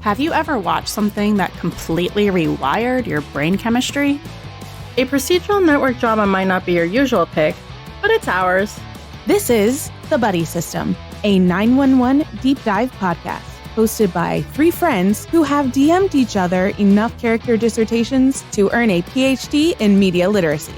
Have you ever watched something that completely rewired your brain chemistry? A procedural network drama might not be your usual pick, but it's ours. This is The Buddie System, a 911 deep dive podcast hosted by three friends who have DM'd each other enough character dissertations to earn a PhD in media literacy.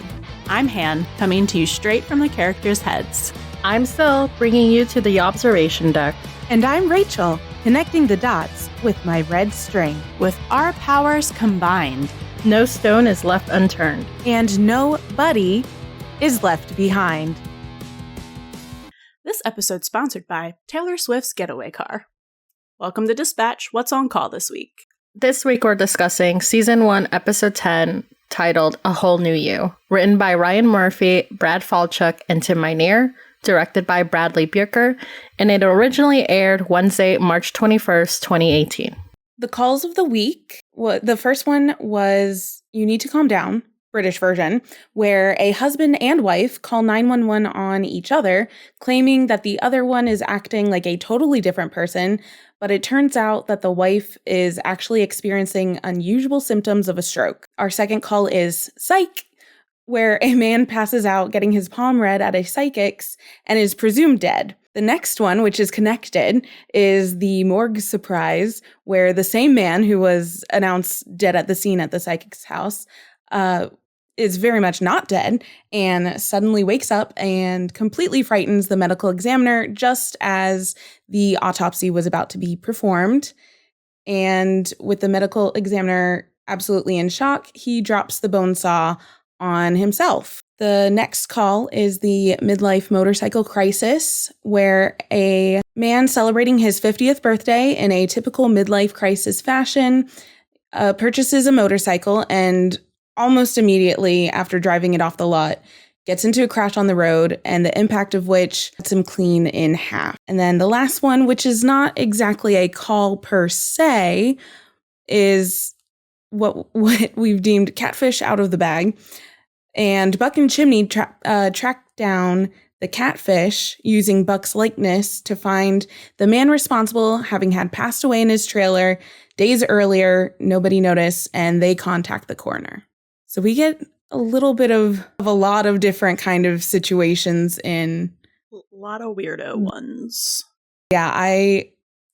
I'm Han, coming to you straight from the characters' heads. I'm Cilla, bringing you to the observation deck. And I'm Rachel, connecting the dots with my red string. With our powers combined, no stone is left unturned. And no buddy is left behind. This episode sponsored by Taylor Swift's Getaway Car. Welcome to Dispatch. What's on call this week? This week we're discussing Season 1, Episode 10, titled A Whole New You, written by Ryan Murphy, Brad Falchuk, and Tim Minear, directed by Bradley Buecher, and it originally aired Wednesday, March 21st, 2018. The calls of the week, the first one was You Need to Calm Down, British version, where a husband and wife call 911 on each other, claiming that the other one is acting like a totally different person, but it turns out that the wife is actually experiencing unusual symptoms of a stroke. Our second call is Psych, where a man passes out getting his palm read at a psychic's and is presumed dead. The next one, which is connected, is the morgue surprise, where the same man who was announced dead at the scene at the psychic's house is very much not dead and suddenly wakes up and completely frightens the medical examiner just as the autopsy was about to be performed. And with the medical examiner absolutely in shock, he drops the bone saw on himself. The next call is the midlife motorcycle crisis, where a man celebrating his 50th birthday in a typical midlife crisis fashion purchases a motorcycle and almost immediately after driving it off the lot, gets into a crash on the road, and the impact of which cuts him clean in half. And then the last one, which is not exactly a call per se, is what we've deemed catfish out of the bag. And Buck and Chimney track down the catfish using Buck's likeness to find the man responsible, having had passed away in his trailer days earlier. Nobody noticed, and they contact the coroner. So we get a little bit of a lot of different kind of situations in a lot of weirdo ones. Yeah, I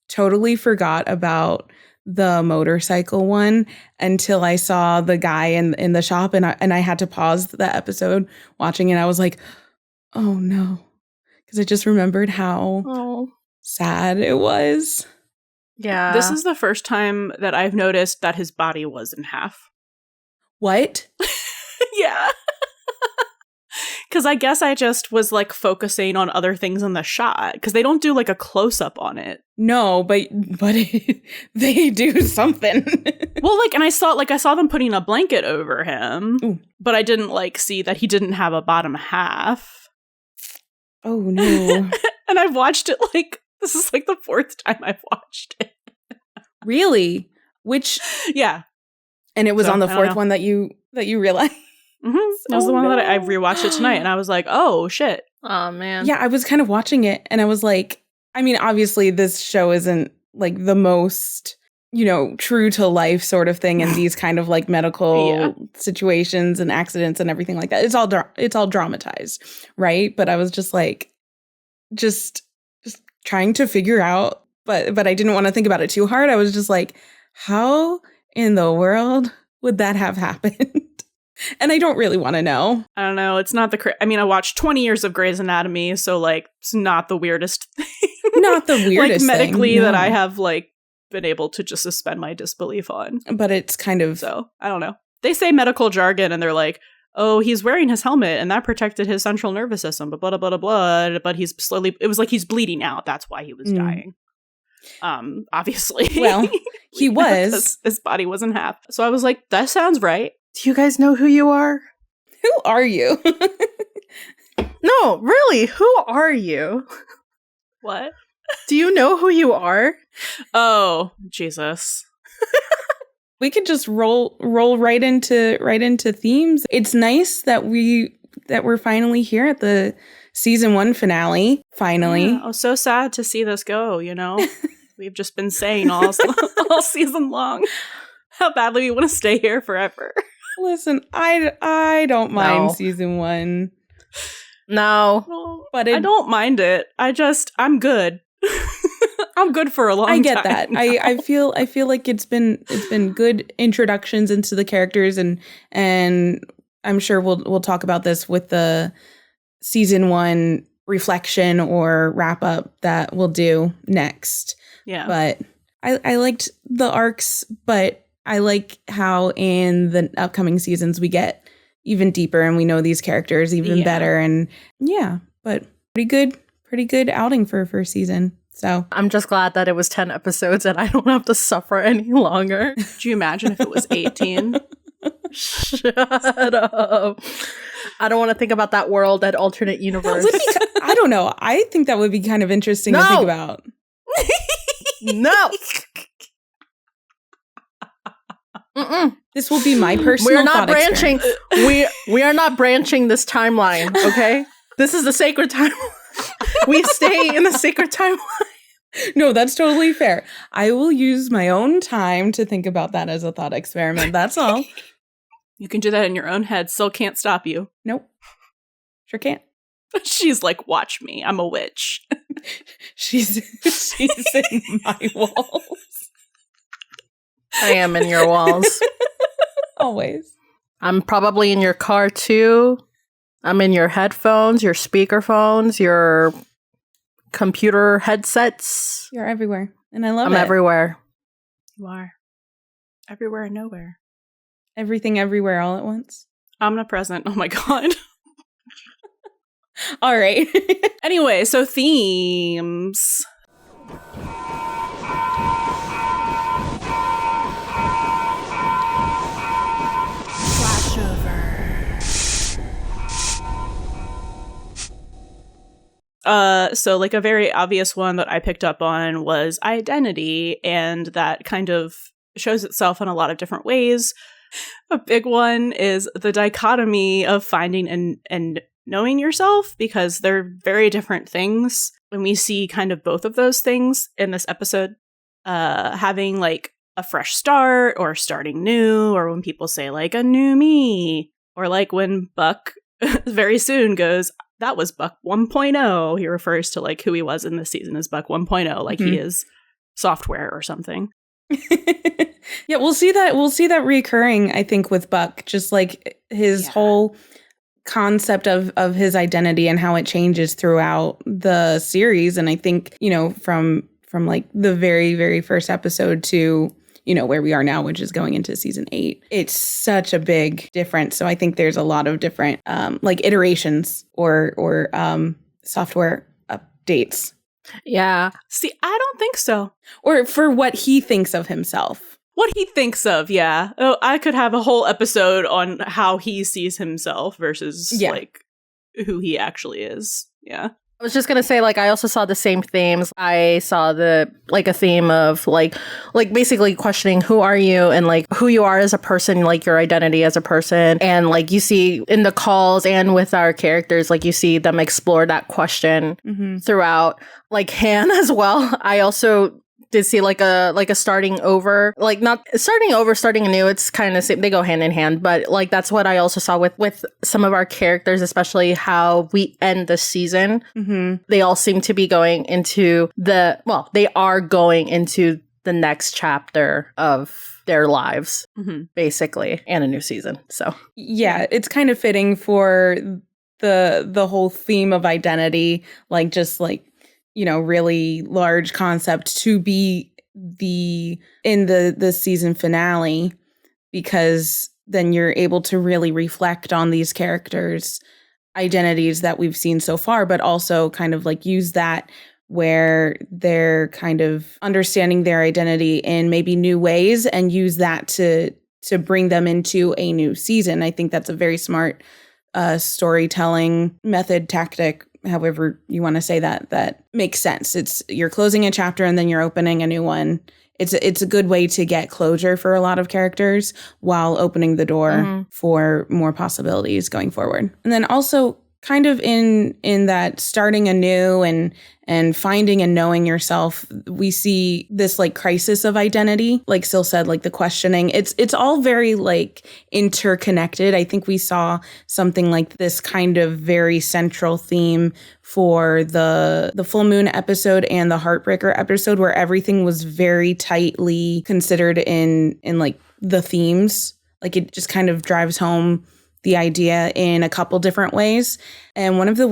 totally forgot about the motorcycle one until I saw the guy in the shop, and I had to pause the episode watching it. I was like, oh no, because I just remembered how sad it was. Yeah. This is the first time that I've noticed that his body was in half. What? Yeah. Because I guess I just was like focusing on other things in the shot because they don't do like a close up on it. No, but they do something. Well, like, and I saw them putting a blanket over him, Ooh. But I didn't like see that he didn't have a bottom half. Oh no! And I've watched it like this is like the fourth time I've watched it. Really? Which? Yeah. And it was on the fourth one that you realized. Mm-hmm. That was the one that I rewatched it tonight, and I was like, "Oh shit!" Oh man. Yeah, I was kind of watching it, and I was like, I mean, obviously, this show isn't like the most, true to life sort of thing, and these kind of like medical situations and accidents and everything like that. It's all dramatized, right? But I was just like, just trying to figure out, but I didn't want to think about it too hard. I was just like, how in the world would that have happened? And I don't really want to know. I don't know. It's not I watched 20 years of Grey's Anatomy, so like it's not the weirdest thing. Not the weirdest like medically thing, no. That I have like been able to just suspend my disbelief on. But it's kind of so I don't know. They say medical jargon and they're like, oh, he's wearing his helmet and that protected his central nervous system, but blah blah blah blah. But he's slowly. It was like he's bleeding out. That's why he was dying. Obviously. Well, he was. His body was in half. So I was like, that sounds right. Do you guys know who you are? Who are you? No, really, who are you? What? Do you know who you are? Oh, Jesus. We could just roll right into themes. It's nice that we're finally here at the season 1 finale. Finally. Yeah, I was so sad to see this go, We've just been saying all season long how badly we want to stay here forever. Listen, I don't mind No. season 1. No. Well, But I don't mind it. I'm good. I'm good for a long time. I get that. I feel like it's been good introductions into the characters, and I'm sure we'll talk about this with the season 1 reflection or wrap up that we'll do next. Yeah. But I liked the arcs, but I like how in the upcoming seasons we get even deeper and we know these characters even better. And but pretty good outing for a first season. So I'm just glad that it was 10 episodes and I don't have to suffer any longer. Do you imagine if it was 18? Shut up. I don't want to think about that world, that alternate universe. that would be, I don't know. I think that would be kind of interesting to think about. No. Mm-mm. This will be my personal We're not thought branching. experiment. We are not branching this timeline, okay? This is the sacred timeline. We stay in the sacred timeline. No, that's totally fair. I will use my own time to think about that as a thought experiment. That's all. You can do that in your own head. Still can't stop you. Nope. Sure can't. She's like, watch me. I'm a witch. She's in my walls. I am in your walls. Always. I'm probably in your car too. I'm in your headphones, your speakerphones, your computer headsets. You're everywhere. And I love I'm it. everywhere. You are. Everywhere and nowhere. Everything everywhere all at once. Omnipresent. Oh my god. All right. Anyway, so themes. So like a very obvious one that I picked up on was identity, and that kind of shows itself in a lot of different ways. A big one is the dichotomy of finding and knowing yourself, because they're very different things. And we see kind of both of those things in this episode, having like a fresh start or starting new, or when people say like a new me, or like when Buck very soon goes, that was Buck 1.0. He refers to like who he was in this season as Buck 1.0, like he is software or something. Yeah, we'll see that recurring, I think, with Buck, just like his whole concept of his identity and how it changes throughout the series. And I think, you know, from like the very, very first episode to, you know, where we are now, which is going into season 8, it's such a big difference. So I think there's a lot of different like iterations or software updates. Yeah. See, I don't think so. Or for what he thinks of himself. What he thinks of, yeah. Oh, I could have a whole episode on how he sees himself versus like who he actually is. Yeah. I was just going to say, like, I also saw the same themes. I saw a theme of like basically questioning who are you and like who you are as a person, like your identity as a person. And like you see in the calls and with our characters, like you see them explore that question throughout, like Han as well. I also did see like a starting over, like not starting over, starting anew. It's kind of same. They go hand in hand, but like that's what I also saw with some of our characters, especially how we end the season. They all seem to be going into they are going into the next chapter of their lives, basically, and a new season. So yeah, it's kind of fitting for the whole theme of identity, like just like, you know, really large concept to be in the season finale, because then you're able to really reflect on these characters' identities that we've seen so far, but also kind of like use that where they're kind of understanding their identity in maybe new ways and use that to bring them into a new season. I think that's a very smart storytelling method, tactic, however you want to say that makes sense. It's you're closing a chapter and then you're opening a new one. It's a good way to get closure for a lot of characters while opening the door for more possibilities going forward. And then also kind of in that starting anew and finding and knowing yourself, we see this like crisis of identity. Like Cilla said, like the questioning, it's all very like interconnected. I think we saw something like this kind of very central theme for the full moon episode and the heartbreaker episode, where everything was very tightly considered in like the themes. Like it just kind of drives home the idea in a couple different ways. And one of the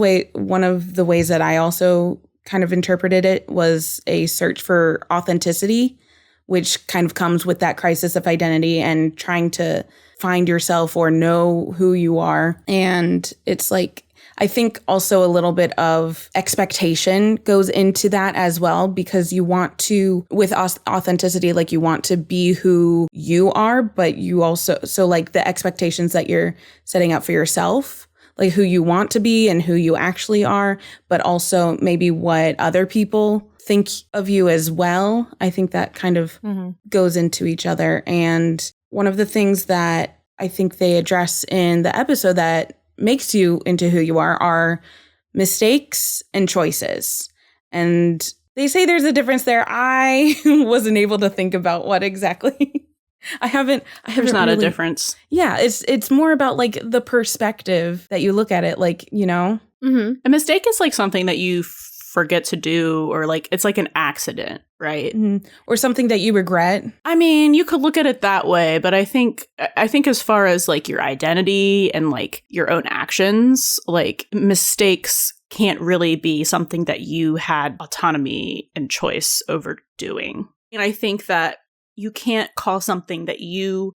ways that I also kind of interpreted it was a search for authenticity, which kind of comes with that crisis of identity and trying to find yourself or know who you are. And it's like, I think also a little bit of expectation goes into that as well, because you want to, with authenticity, like you want to be who you are, but you also, so like the expectations that you're setting up for yourself, like who you want to be and who you actually are, but also maybe what other people think of you as well. I think that kind of goes into each other. And one of the things that I think they address in the episode that makes you into who you are mistakes and choices. And they say there's a difference there. I wasn't able to think about what exactly. There's not really a difference. Yeah, it's more about like the perspective that you look at it, like, you know. A mistake is like something that you forget to do, or like it's like an accident, right? Or something that you regret. I mean, you could look at it that way, but I think as far as like your identity and like your own actions, like mistakes can't really be something that you had autonomy and choice over doing. And I think that you can't call something that you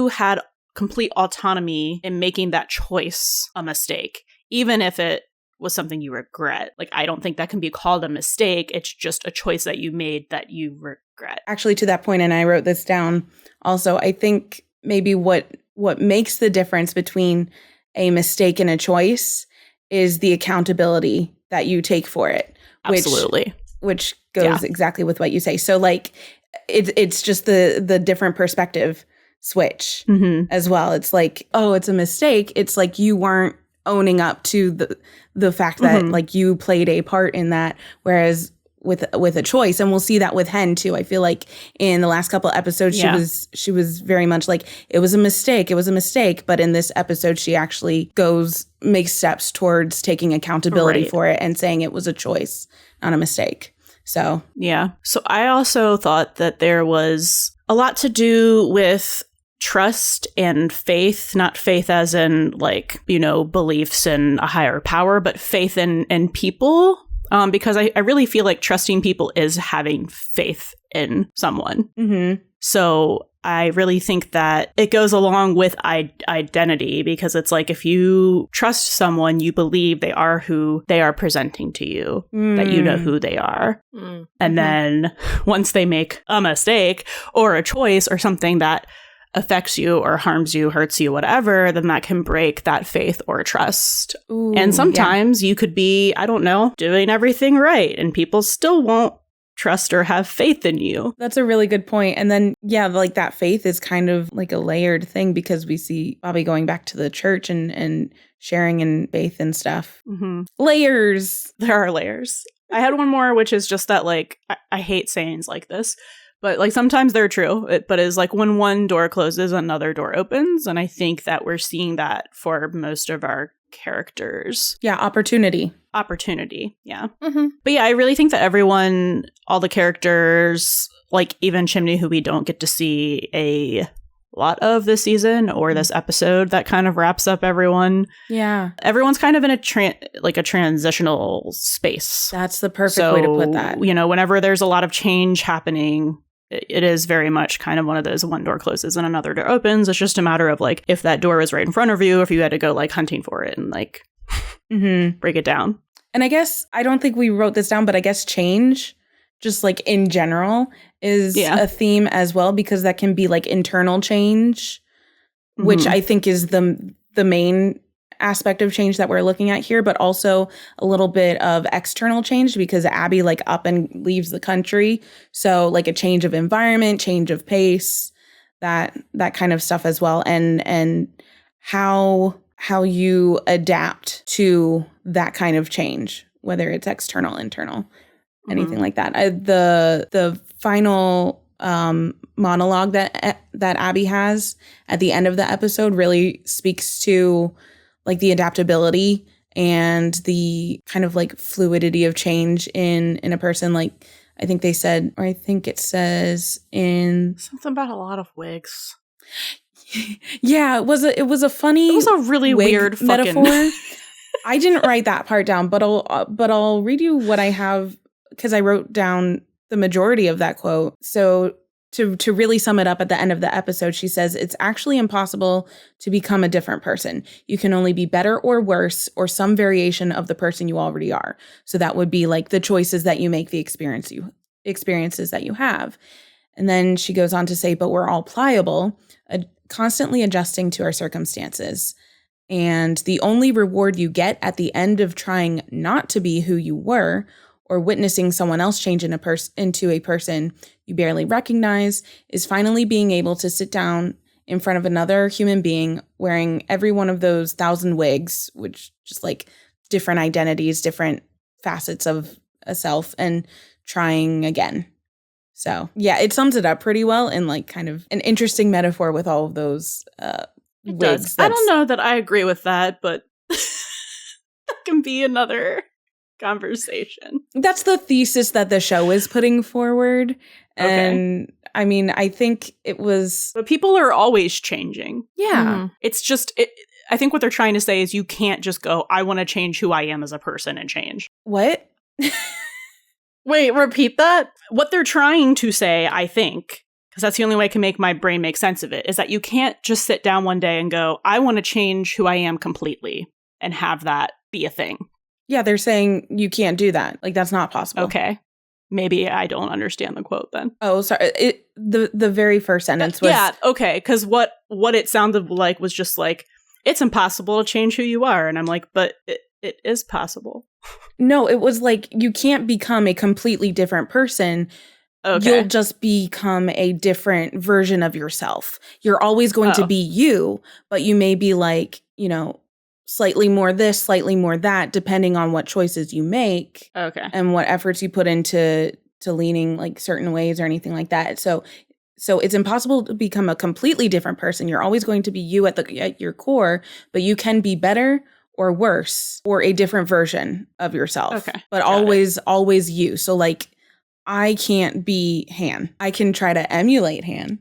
had complete autonomy in making that choice a mistake, even if it was something you regret. Like, I don't think that can be called a mistake. It's just a choice that you made that you regret. Actually, to that point, and I wrote this down also, I think maybe what makes the difference between a mistake and a choice is the accountability that you take for it. Absolutely. Which goes exactly with what you say. So like, it's just the different perspective switch as well. It's like, oh, it's a mistake. It's like you weren't owning up to the fact that like you played a part in that, whereas with a choice, and we'll see that with Hen too. I feel like in the last couple episodes she was very much like it was a mistake, but in this episode she actually makes steps towards taking accountability for it and saying it was a choice, not a mistake. So I also thought that there was a lot to do with trust and faith, not faith as in like, you know, beliefs in a higher power, but faith in people. Because I really feel like trusting people is having faith in someone. So I really think that it goes along with identity, because it's like if you trust someone, you believe they are who they are presenting to you, that you know who they are. And then once they make a mistake or a choice or something that affects you or harms you, hurts you, whatever, then that can break that faith or trust. And sometimes you could be, I don't know, doing everything right, and people still won't trust or have faith in you. That's a really good point. And then, like that faith is kind of like a layered thing, because we see Bobby going back to the church and sharing in faith and stuff. Layers. There are layers. I had one more, which is just that, like, I hate sayings like this, but like sometimes they're true. But it's like when one door closes, another door opens. And I think that we're seeing that for most of our characters. Yeah, opportunity. Yeah. But yeah, I really think that everyone, all the characters, like even Chimney, who we don't get to see a lot of this season or this episode, that kind of wraps up everyone. Yeah. Everyone's kind of in a transitional space. That's the perfect way to put that. You know, whenever there's a lot of change happening, it is very much kind of one of those, one door closes and another door opens. It's just a matter of like, if that door is right in front of you, if you had to go like hunting for it and like break it down. And I guess, I don't think we wrote this down, but I guess change, just like in general, is a theme as well, because that can be like internal change, which I think is the main aspect of change that we're looking at here, but also a little bit of external change, because Abby like up and leaves the country. So like a change of environment, change of pace, that kind of stuff as well. And how how you adapt to that kind of change, whether it's external, internal, anything like that. The final monologue that Abby has at the end of the episode really speaks to like the adaptability and the kind of like fluidity of change in a person. Like I think they said, or I think it says in something about a lot of wigs. Yeah, it was a funny. It was a really weird metaphor. fucking I didn't write that part down, but I'll read you what I have because I wrote down the majority of that quote. So to really sum it up at the end of the episode, she says, "It's actually impossible to become a different person. You can only be better or worse or some variation of the person you already are." So that would be like the choices that you make, the experiences that you have. And then she goes on to say, "But we're all pliable, constantly adjusting to our circumstances. And the only reward you get at the end of trying not to be who you were or witnessing someone else change into a person you barely recognize is finally being able to sit down in front of another human being wearing every one of those 1,000 wigs, which just like different identities, different facets of a self, and trying again." So yeah, it sums it up pretty well in like kind of an interesting metaphor with all of those wigs. I don't know that I agree with that, but that can be another conversation. That's the thesis that the show is putting forward. And I mean, I think it was... But people are always changing. Yeah. Mm-hmm. It's just... I think what they're trying to say is you can't just go, I want to change who I am as a person and change. What? Wait, repeat that? What they're trying to say, I think, because that's the only way I can make my brain make sense of it, is that you can't just sit down one day and go, I want to change who I am completely and have that be a thing. Yeah, they're saying you can't do that. Like, that's not possible. Okay. Maybe I don't understand the quote then. Oh, sorry. The very first sentence was... Yeah, okay, because what it sounded like was just like, it's impossible to change who you are. And I'm like, but it is possible. No, it was like, you can't become a completely different person. Okay. You'll just become a different version of yourself. You're always going to be you, but you may be like, you know, slightly more this, slightly more that, depending on what choices you make. Okay. And what efforts you put into leaning like certain ways or anything like that. So it's impossible to become a completely different person. You're always going to be you at your core, but you can be better or worse or a different version of yourself. Okay. But always you. So like, I can't be Han. I can try to emulate Han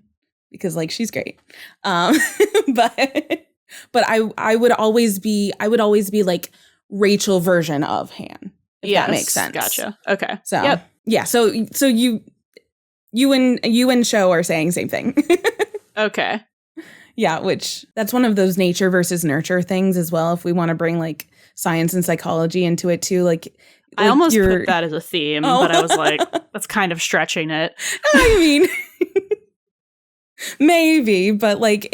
because like she's great. But I would always be like Rachel version of Han. If that makes sense. Gotcha. Okay. So yep. Yeah. So you and Show are saying same thing. Okay. Yeah, which that's one of those nature versus nurture things as well. If we want to bring like science and psychology into it too, like I almost put that as a theme, but I was like, that's kind of stretching it. I mean, maybe, but like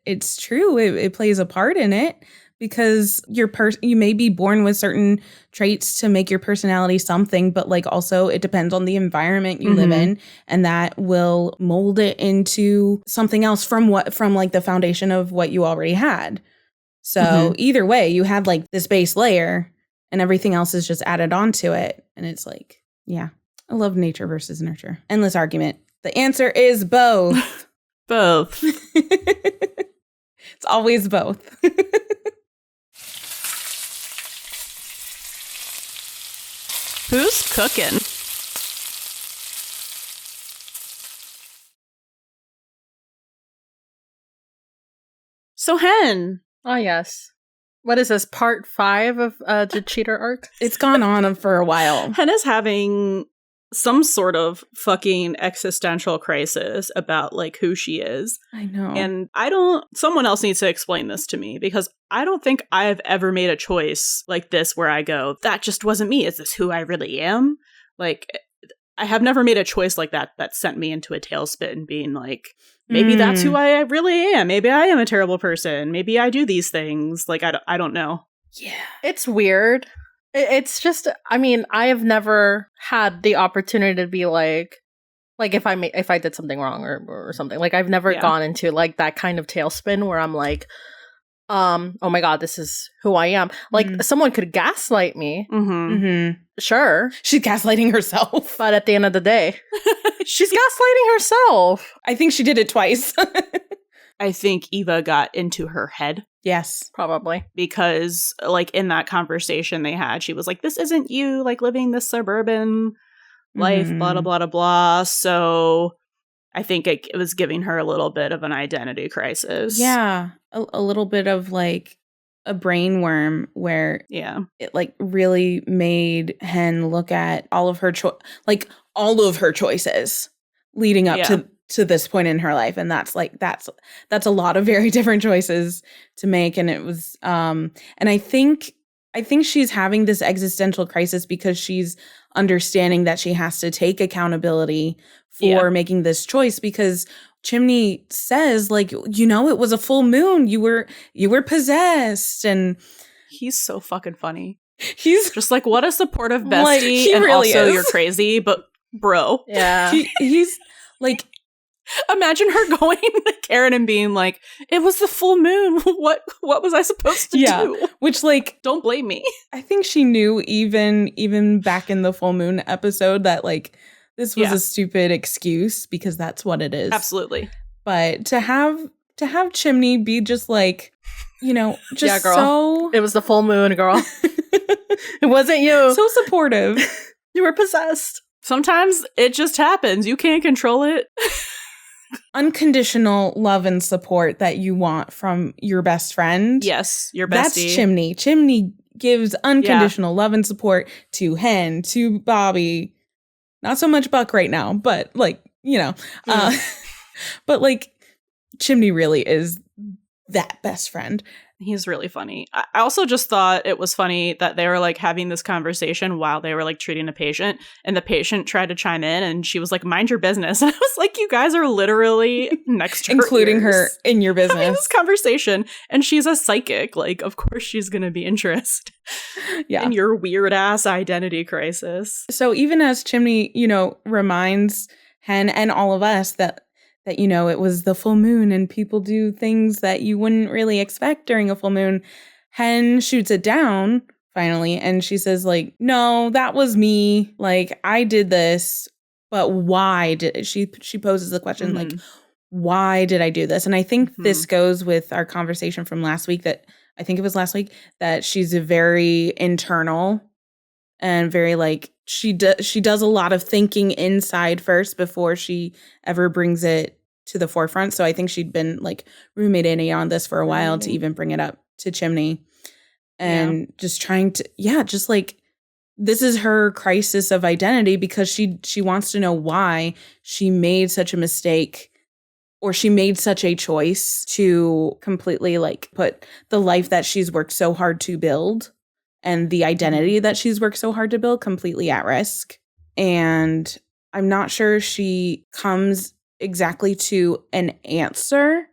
it's true. It plays a part in it because you may be born with certain traits to make your personality something, but like also it depends on the environment you live in, and that will mold it into something else from like the foundation of what you already had. So either way, you had like this base layer and everything else is just added onto it. And it's like, yeah, I love nature versus nurture. Endless argument. The answer is both. Both. It's always both. Who's cooking? So Hen. Oh, yes. What is this, part 5 of the Cheater arc? It's gone on for a while. Hen is having some sort of fucking existential crisis about like who she is. I know. And someone else needs to explain this to me because I don't think I've ever made a choice like this where I go, that just wasn't me. Is this who I really am? Like, I have never made a choice like that sent me into a tailspin being like, maybe that's who I really am. Maybe I am a terrible person. Maybe I do these things. Like, I don't know. Yeah. It's weird. It's just, I mean, I have never had the opportunity to be like if I did something wrong or something. Like, I've never gone into like that kind of tailspin where I'm like, oh my God, this is who I am. Like, someone could gaslight me. Sure. She's gaslighting herself. But at the end of the day, she's gaslighting herself. I think she did it twice. I think Eva got into her head. Yes. Probably. Because, like, in that conversation they had, she was like, this isn't you, like, living this suburban life, blah, blah, blah, blah. So I think it was giving her a little bit of an identity crisis. Yeah. A little bit of, like, a brain worm where it, like, really made Hen look at all of her choices leading up to this point in her life. And that's a lot of very different choices to make. And it was and I think she's having this existential crisis because she's understanding that she has to take accountability for making this choice, because Chimney says, like, it was a full moon, you were possessed. And he's so fucking funny. He's just like, what a supportive bestie. Like, he and really also is. You're crazy, but bro. Yeah. He's like, imagine her going to Karen and being like, it was the full moon. What was I supposed to do? Which, like, don't blame me. I think she knew even back in the full moon episode that, like, this was a stupid excuse, because that's what it is. Absolutely. But to have Chimney be just like, just girl. so... It was the full moon, girl. It wasn't you. So supportive. You were possessed. Sometimes it just happens. You can't control it. Unconditional love and support that you want from your best friend. Yes, your bestie. That's Chimney. Chimney gives unconditional love and support to Hen, to Bobby. Not so much Buck right now, but, like, but, like, Chimney really is that best friend. He's really funny. I also just thought it was funny that they were, like, having this conversation while they were, like, treating a patient, and the patient tried to chime in, and she was like, mind your business. And I was like, you guys are literally next to her including ears, her in your business. having this conversation, and she's a psychic. Like, of course she's going to be interested in your weird-ass identity crisis. So even as Chimney, reminds Hen and all of us that it was the full moon and people do things that you wouldn't really expect during a full moon, Hen shoots it down finally, and she says, like, no, that was me. Like, I did this, but why did she poses the question, like, why did I do this? And I think this goes with our conversation from last week, that she's a very internal and very, like, she does a lot of thinking inside first before she ever brings it to the forefront. So I think she'd been, like, ruminating on this for a while to even bring it up to Chimney, and just trying to, just, like, this is her crisis of identity, because she wants to know why she made such a mistake, or she made such a choice to completely, like, put the life that she's worked so hard to build and the identity that she's worked so hard to build completely at risk. And I'm not sure she comes exactly to an answer,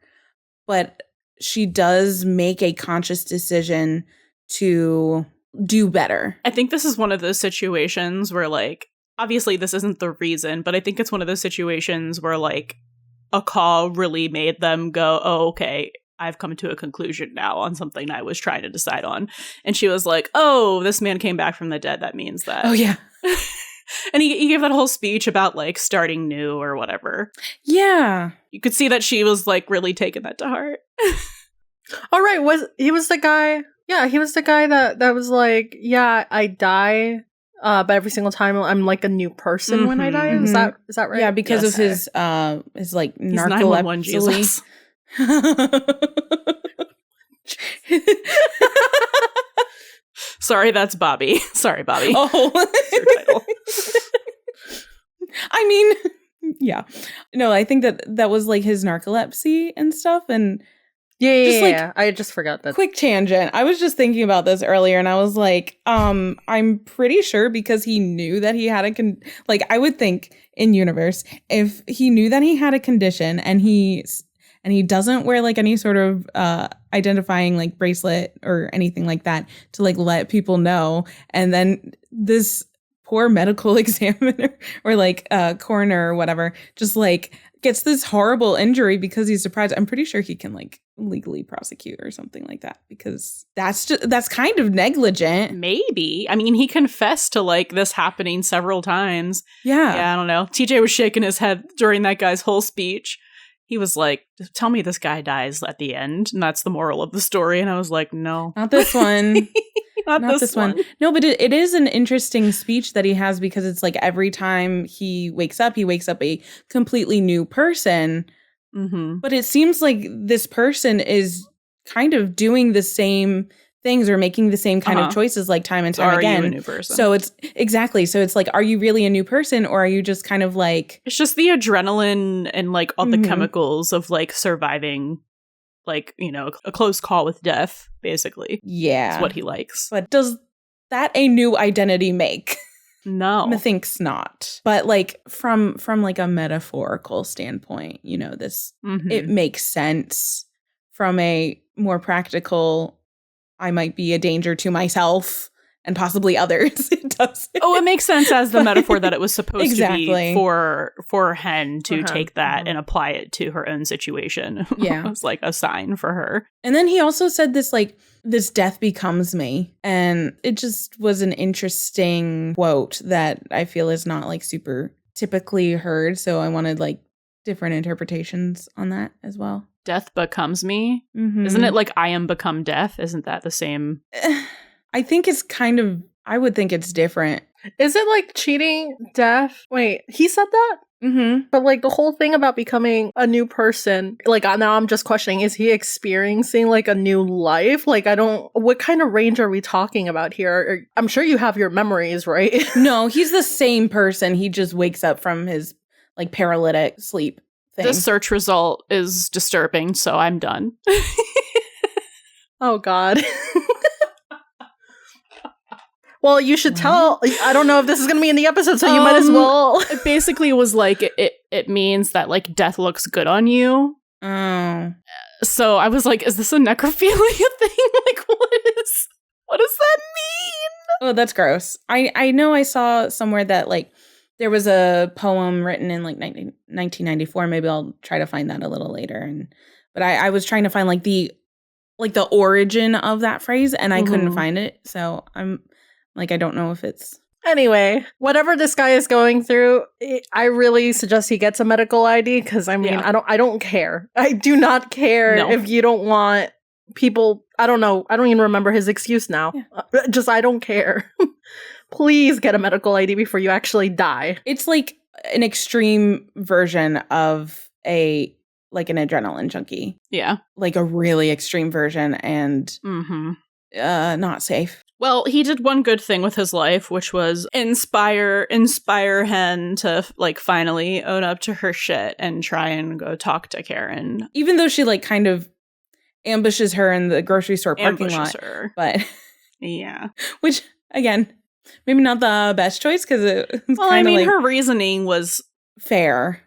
but she does make a conscious decision to do better. I think this is one of those situations where, like, obviously this isn't the reason, but I think it's one of those situations where, like, a call really made them go, oh, okay, I've come to a conclusion now on something I was trying to decide on. And she was like, oh, this man came back from the dead. That means that. Oh, yeah. And he gave that whole speech about, like, starting new or whatever. Yeah. You could see that she was, like, really taking that to heart. All right. He was the guy that was like, yeah, I die, but every single time I'm like a new person when I die. Is that right? Yeah, because of his like, narcolepsy. Sorry, that's Bobby. Sorry, Bobby. Oh. I mean, yeah. No, I think that was, like, his narcolepsy and stuff. And yeah. I just forgot that. Quick tangent. I was just thinking about this earlier, and I was like, I'm pretty sure because he knew that he had I would think in universe, if he knew that he had a condition and he doesn't wear, like, any sort of identifying, like, bracelet or anything like that to, like, let people know, and then this poor medical examiner or, like, coroner or whatever just, like, gets this horrible injury because he's surprised. I'm pretty sure he can like legally prosecute or something like that, because that's kind of negligent. Maybe. I mean, he confessed to like this happening several times. Yeah, I don't know. TJ was shaking his head during that guy's whole speech. He was like, tell me this guy dies at the end, and that's the moral of the story. And I was like, no. Not this one. Not this one. No, but it is an interesting speech that he has, because it's like every time he wakes up a completely new person. Mm-hmm. But it seems like this person is kind of doing the same things or making the same kind of choices like time and time again. Are you a new person? So it's exactly. So it's like, are you really a new person, or are you just kind of like... It's just the adrenaline and like all the chemicals of like surviving, like, you know, a close call with death, basically. Yeah. Is what he likes. But does that a new identity make? No. Methinks not. But like from like a metaphorical standpoint, you know, this it makes sense. From a more practical, I might be a danger to myself and possibly others. It does. Oh, it makes sense as the metaphor that it was supposed to be for Hen to take that and apply it to her own situation. Yeah. It was like a sign for her. And then he also said this, like, this death becomes me. And it just was an interesting quote that I feel is not like super typically heard. So I wanted like different interpretations on that as well. Death becomes me? Mm-hmm. Isn't it like I am become death? Isn't that the same? I think it's kind of, I would think it's different. Is it like cheating death? Wait, he said that? Mm-hmm. But like the whole thing about becoming a new person, like now I'm just questioning, is he experiencing like a new life? Like what kind of range are we talking about here? I'm sure you have your memories, right? No, he's the same person. He just wakes up from his like paralytic sleep thing. This search result is disturbing, so I'm done. Oh God. Well, you should tell. I don't know if this is going to be in the episode, so you might as well. It basically was like, it means that like death looks good on you. Oh. So I was like, is this a necrophilia thing? Like, what does that mean? Oh, that's gross. I know I saw somewhere that like there was a poem written in like 1994. Maybe I'll try to find that a little later. But I was trying to find like the origin of that phrase, and I couldn't find it. So I'm like, I don't know if it's... Anyway, whatever this guy is going through, I really suggest he gets a medical ID, because I mean, I don't care. I do not care if you don't want people... I don't know. I don't even remember his excuse now. Yeah. Just, I don't care. Please get a medical ID before you actually die. It's like an extreme version of an adrenaline junkie. Yeah. Like a really extreme version, and not safe. Well, he did one good thing with his life, which was inspire Hen to like finally own up to her shit and try and go talk to Karen. Even though she like kind of ambushes her in the grocery store parking lot. But yeah. Which again, maybe not the best choice, because it's her reasoning was fair,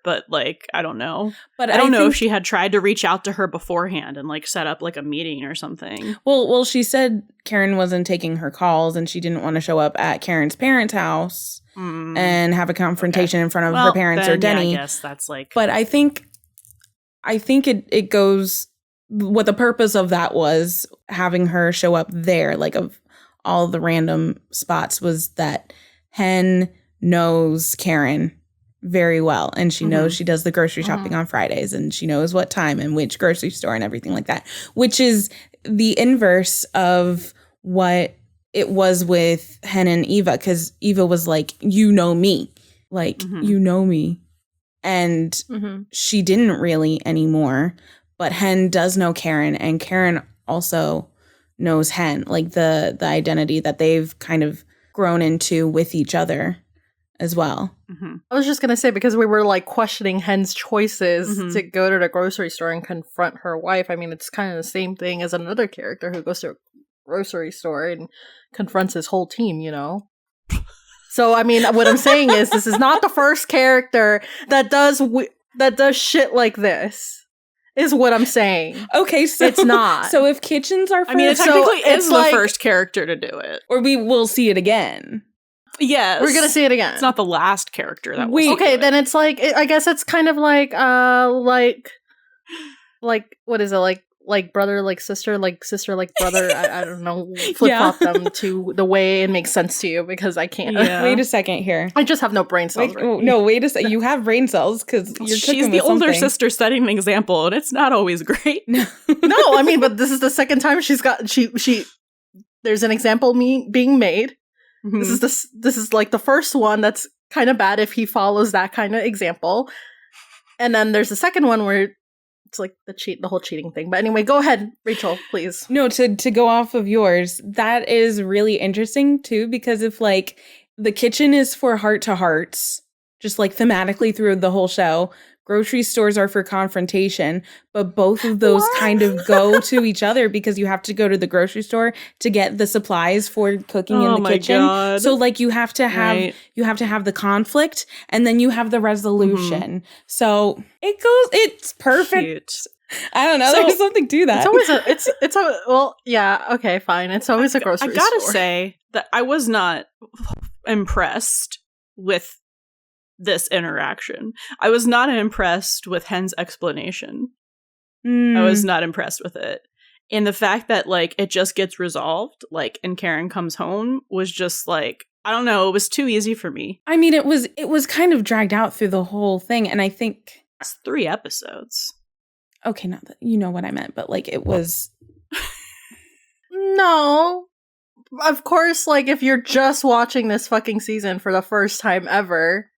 but like, I don't know. But I don't know if she had tried to reach out to her beforehand and like set up like a meeting or something. Well, she said Karen wasn't taking her calls, and she didn't want to show up at Karen's parents' house and have a confrontation in front of her parents or Denny. Yeah, I guess that's like. But I think it goes. What the purpose of that was, having her show up there, like of all the random spots, was that Hen knows Karen very well, and she knows she does the grocery shopping on Fridays, and she knows what time and which grocery store and everything like that, which is the inverse of what it was with Hen and Eva, because Eva was like, you know me, like you know me, and she didn't really anymore, but Hen does know Karen, and Karen also knows Hen, like the identity that they've kind of grown into with each other as well. I was just going to say, because we were like questioning Hen's choices to go to the grocery store and confront her wife. I mean, it's kind of the same thing as another character who goes to a grocery store and confronts his whole team, you know? So, I mean, what I'm saying is, this is not the first character that does shit like this. Is what I'm saying. Okay, so it's not. So if Kitchen's our first, I mean, it technically is the first character to do it, or we will see it again. Yes. We're gonna see it again. It's not the last character that was. Okay, then it's like, I guess it's kind of like what is it, like brother, like sister, like brother. I don't know. Flip-flop them to the way it makes sense to you, because I can't. Yeah. Wait a second here. I just have no brain cells. Wait a second. You have brain cells because you're cooking She's the with older something. sister setting an example, and it's not always great. No, I mean, but this is the second time she's got she. There's an example being made. Mhm. This is like the first one that's kind of bad if he follows that kind of example, and then there's the second one where it's like the whole cheating thing. But anyway, go ahead, Rachel, please. No, to go off of yours, that is really interesting too, because if like the kitchen is for heart to hearts, just like thematically through the whole show, grocery stores are for confrontation, but both of those kind of go to each other because you have to go to the grocery store to get the supplies for cooking in the kitchen. God. So like you have to have the conflict, and then you have the resolution. So it's perfect. Cute. I don't know. So, there's something to that. It's a well, yeah, okay, fine. It's always a grocery store. I gotta say that I was not impressed with this interaction. I was not impressed with Hen's explanation. I was not impressed with it. And the fact that like it just gets resolved, like, and Karen comes home was just like, I don't know, it was too easy for me. I mean, it was kind of dragged out through the whole thing, and I think It's 3 episodes. okay, not that you know what I meant, but like it was No. Of course, like if you're just watching this fucking season for the first time ever,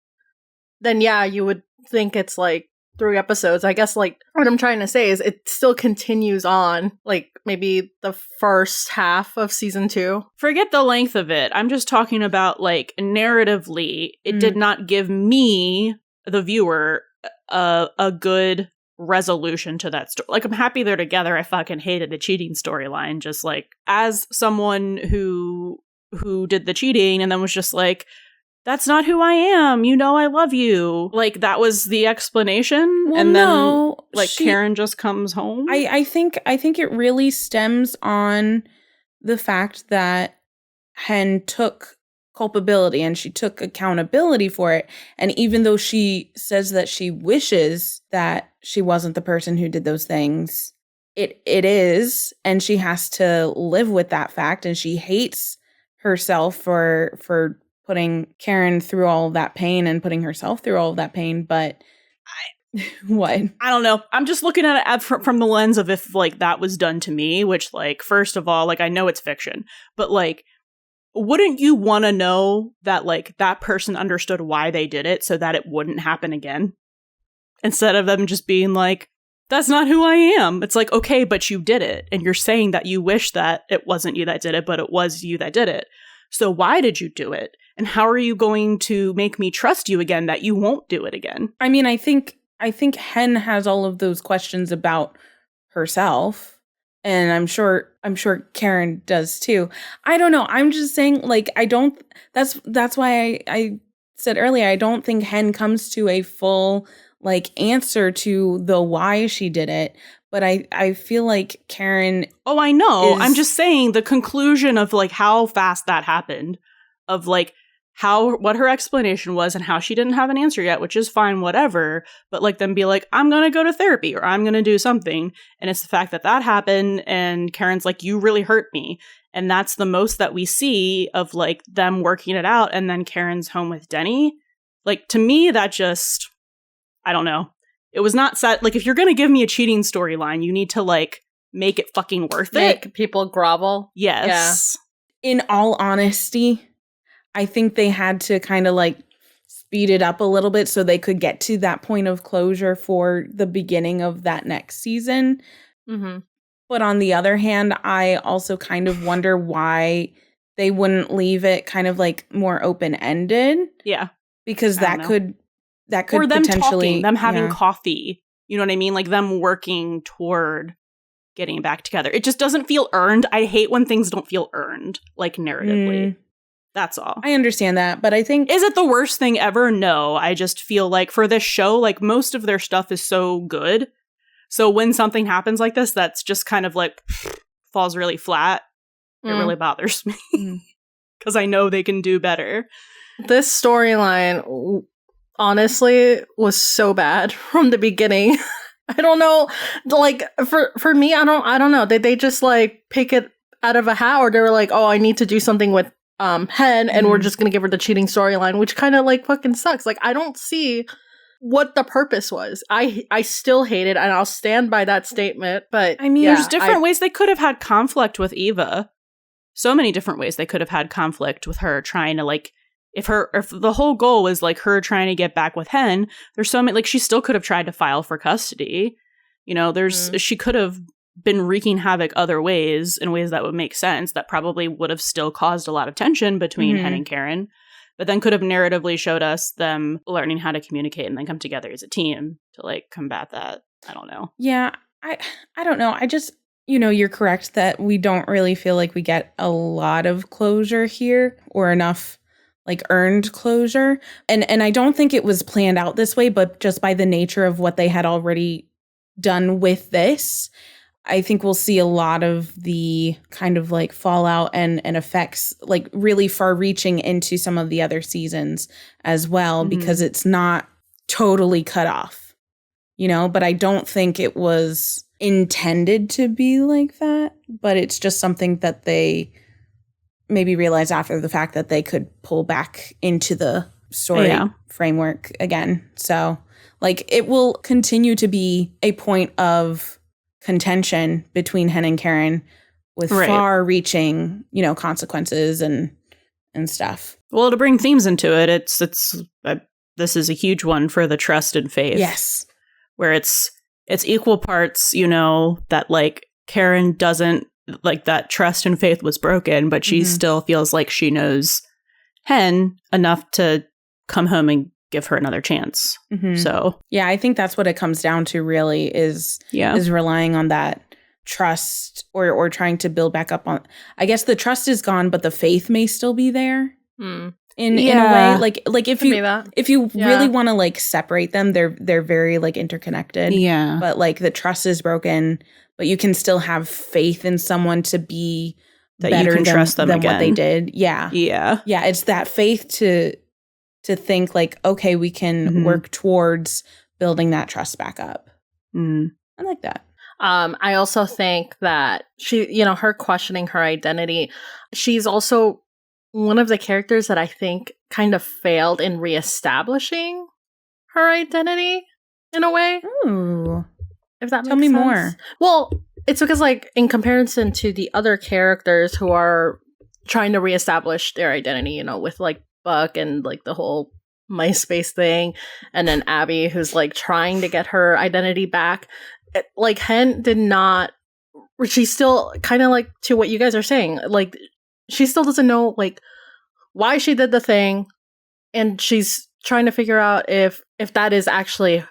then yeah, you would think it's like 3 episodes. I guess like what I'm trying to say is it still continues on, like maybe the first half of season 2. Forget the length of it. I'm just talking about like narratively, it did not give me, the viewer, a good resolution to that story. Like, I'm happy they're together. I fucking hated the cheating storyline. Just like as someone who did the cheating and then was just like, that's not who I am. You know, I love you. Like, that was the explanation. Well, and then, no, Karen just comes home. I think it really stems on the fact that Hen took culpability and she took accountability for it. And even though she says that she wishes that she wasn't the person who did those things, it is, and she has to live with that fact. And she hates herself for putting Karen through all of that pain and putting herself through all of that pain. But what? I don't know. I'm just looking at it from the lens of if, like, that was done to me, which, like, first of all, like, I know it's fiction, but, like, wouldn't you want to know that, like, that person understood why they did it so that it wouldn't happen again? Instead of them just being like, that's not who I am. It's like, okay, but you did it. And you're saying that you wish that it wasn't you that did it, but it was you that did it. So why did you do it? And how are you going to make me trust you again that you won't do it again? I mean, I think Hen has all of those questions about herself, and I'm sure Karen does too. I don't know. I'm just saying, like, I don't. That's why I said earlier, I don't think Hen comes to a full like answer to the why she did it. But I feel like Karen. Oh, I know. I'm just saying the conclusion of like how fast that happened, of like what her explanation was and how she didn't have an answer yet, which is fine, whatever. But like then be like, I'm going to go to therapy or I'm going to do something. And it's the fact that happened. And Karen's like, you really hurt me. And that's the most that we see of like them working it out. And then Karen's home with Denny. Like, to me, that just, I don't know. It was not set. Like, if you're going to give me a cheating storyline, you need to, like, make it fucking worth it. Make people grovel. Yes. Yeah. In all honesty, I think they had to kind of, like, speed it up a little bit so they could get to that point of closure for the beginning of that next season. Mm-hmm. But on the other hand, I also kind of wonder why they wouldn't leave it kind of, like, more open-ended. Yeah. Because that could or them potentially talking, them having coffee. You know what I mean? Like them working toward getting back together. It just doesn't feel earned. I hate when things don't feel earned, like narratively. That's all. I understand that, but I think... Is it the worst thing ever? No. I just feel like for this show, like most of their stuff is so good. So when something happens like this, that's just kind of like falls really flat. It really bothers me. because I know they can do better. This storyline, honestly, was so bad from the beginning. I don't know. Like, for me, I don't know. Did they just, like, pick it out of a hat? Or they were like, oh, I need to do something with Hen, and we're just going to give her the cheating storyline, which kind of, like, fucking sucks. Like, I don't see what the purpose was. I still hate it, and I'll stand by that statement. But I mean, there's different ways they could have had conflict with Eva. So many different ways they could have had conflict with her trying to, like, if the whole goal was, like, her trying to get back with Hen, there's so many, like, she still could have tried to file for custody. You know, she could have been wreaking havoc other ways, in ways that would make sense, that probably would have still caused a lot of tension between Hen and Karen, but then could have narratively showed us them learning how to communicate and then come together as a team to, like, combat that. I don't know. Yeah, I don't know. I just, you're correct that we don't really feel like we get a lot of closure here, or enough, like, earned closure. And I don't think it was planned out this way, but just by the nature of what they had already done with this, I think we'll see a lot of the kind of, like, fallout and effects, like, really far reaching into some of the other seasons as well, because it's not totally cut off, but I don't think it was intended to be like that, but it's just something that they maybe realized after the fact that they could pull back into the story framework again. So, like, it will continue to be a point of contention between Hen and Karen with far-reaching, consequences and stuff. Well, to bring themes into it, it's this is a huge one for the trust and faith. Yes, where it's equal parts. That, like, Karen doesn't, like, that trust and faith was broken, but she still feels like she knows Hen enough to come home and give her another chance. So yeah, I think that's what it comes down to, really, is relying on that trust, or trying to build back up on. I guess the trust is gone, but the faith may still be there in a way. Like if you really want to, like, separate them, they're very, like, interconnected. Yeah, but, like, the trust is broken, but you can still have faith in someone to be that better you can trust them than again. What they did. Yeah. It's that faith to think, like, okay, we can work towards building that trust back up. I like that. I also think that she, her questioning her identity, she's also one of the characters that I think kind of failed in reestablishing her identity in a way. Ooh. If that makes sense. Tell me more. Well, it's because, like, in comparison to the other characters who are trying to reestablish their identity, with, like, Buck and, like, the whole MySpace thing, and then Abby, who's, like, trying to get her identity back. Like, Hen did not. She's still kind of, like, to what you guys are saying. Like, she still doesn't know, like, why she did the thing, and she's trying to figure out if that is actually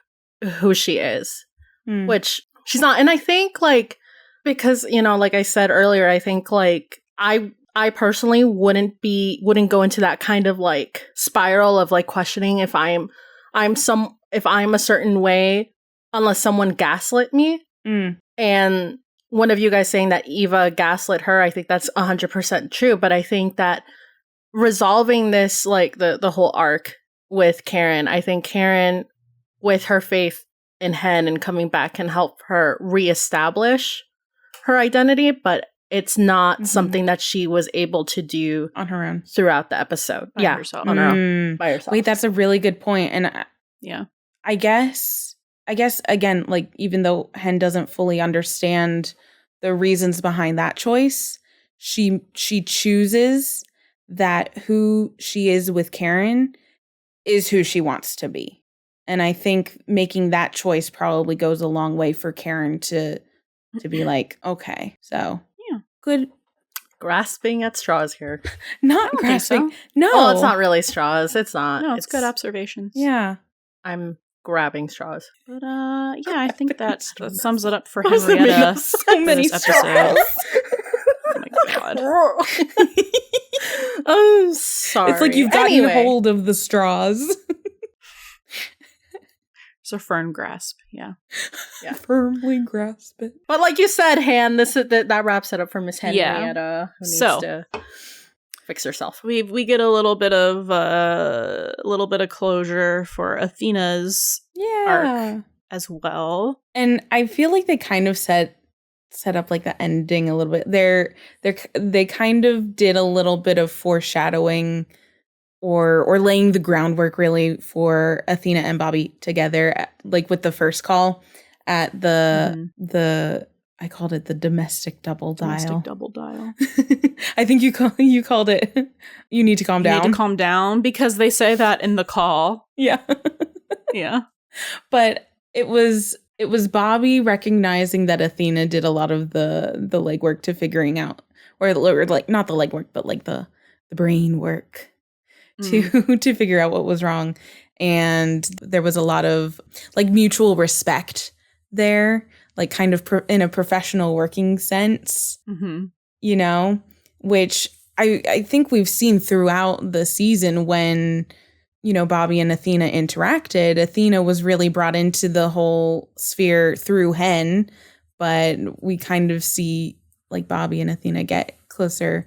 who she is, which she's not. And I think, like, because, like I said earlier, I think, like, I personally wouldn't go into that kind of, like, spiral of, like, questioning if I'm a certain way unless someone gaslit me. And one of you guys saying that Eva gaslit her, I think that's 100% true. But I think that resolving this, like, the whole arc with Karen, I think Karen, with her faith in Hen and coming back, can help her reestablish her identity, but it's not something that she was able to do on her own throughout the episode. By herself. On her own, by herself. Wait, that's a really good point. And I guess again, like, even though Hen doesn't fully understand the reasons behind that choice, she chooses that who she is with Karen is who she wants to be. And I think making that choice probably goes a long way for Karen to be like, okay, so good. Grasping at straws here. Not grasping. So. No. Well, it's not really straws. It's not. No, it's good observations. Yeah. I'm grabbing straws. But I think that sums it up for Henrietta. So many straws. Oh my god. I'm sorry. It's like you've gotten hold of the straws. It's a firm grasp, yeah. Firmly grasp it. But like you said, Han, that wraps it up for Miss Henrietta. Yeah. fix herself. We get a little bit of closure for Athena's arc as well. And I feel like they kind of set up like the ending a little bit. They kind of did a little bit of foreshadowing or laying the groundwork really for Athena and Bobby together, like with the first call at the I called it the domestic double dial. Domestic double dial. I think you called it. You need to calm down. You need to calm down because they say that in the call. Yeah. Yeah. But it was Bobby recognizing that Athena did a lot of the legwork to figuring out, or like not the legwork, but like the brain work to figure out what was wrong. And there was a lot of like mutual respect there, like kind of in a professional working sense, you know, which I think we've seen throughout the season when, you know, Bobby and Athena interacted. Athena was really brought into the whole sphere through Hen, but we kind of see like Bobby and Athena get closer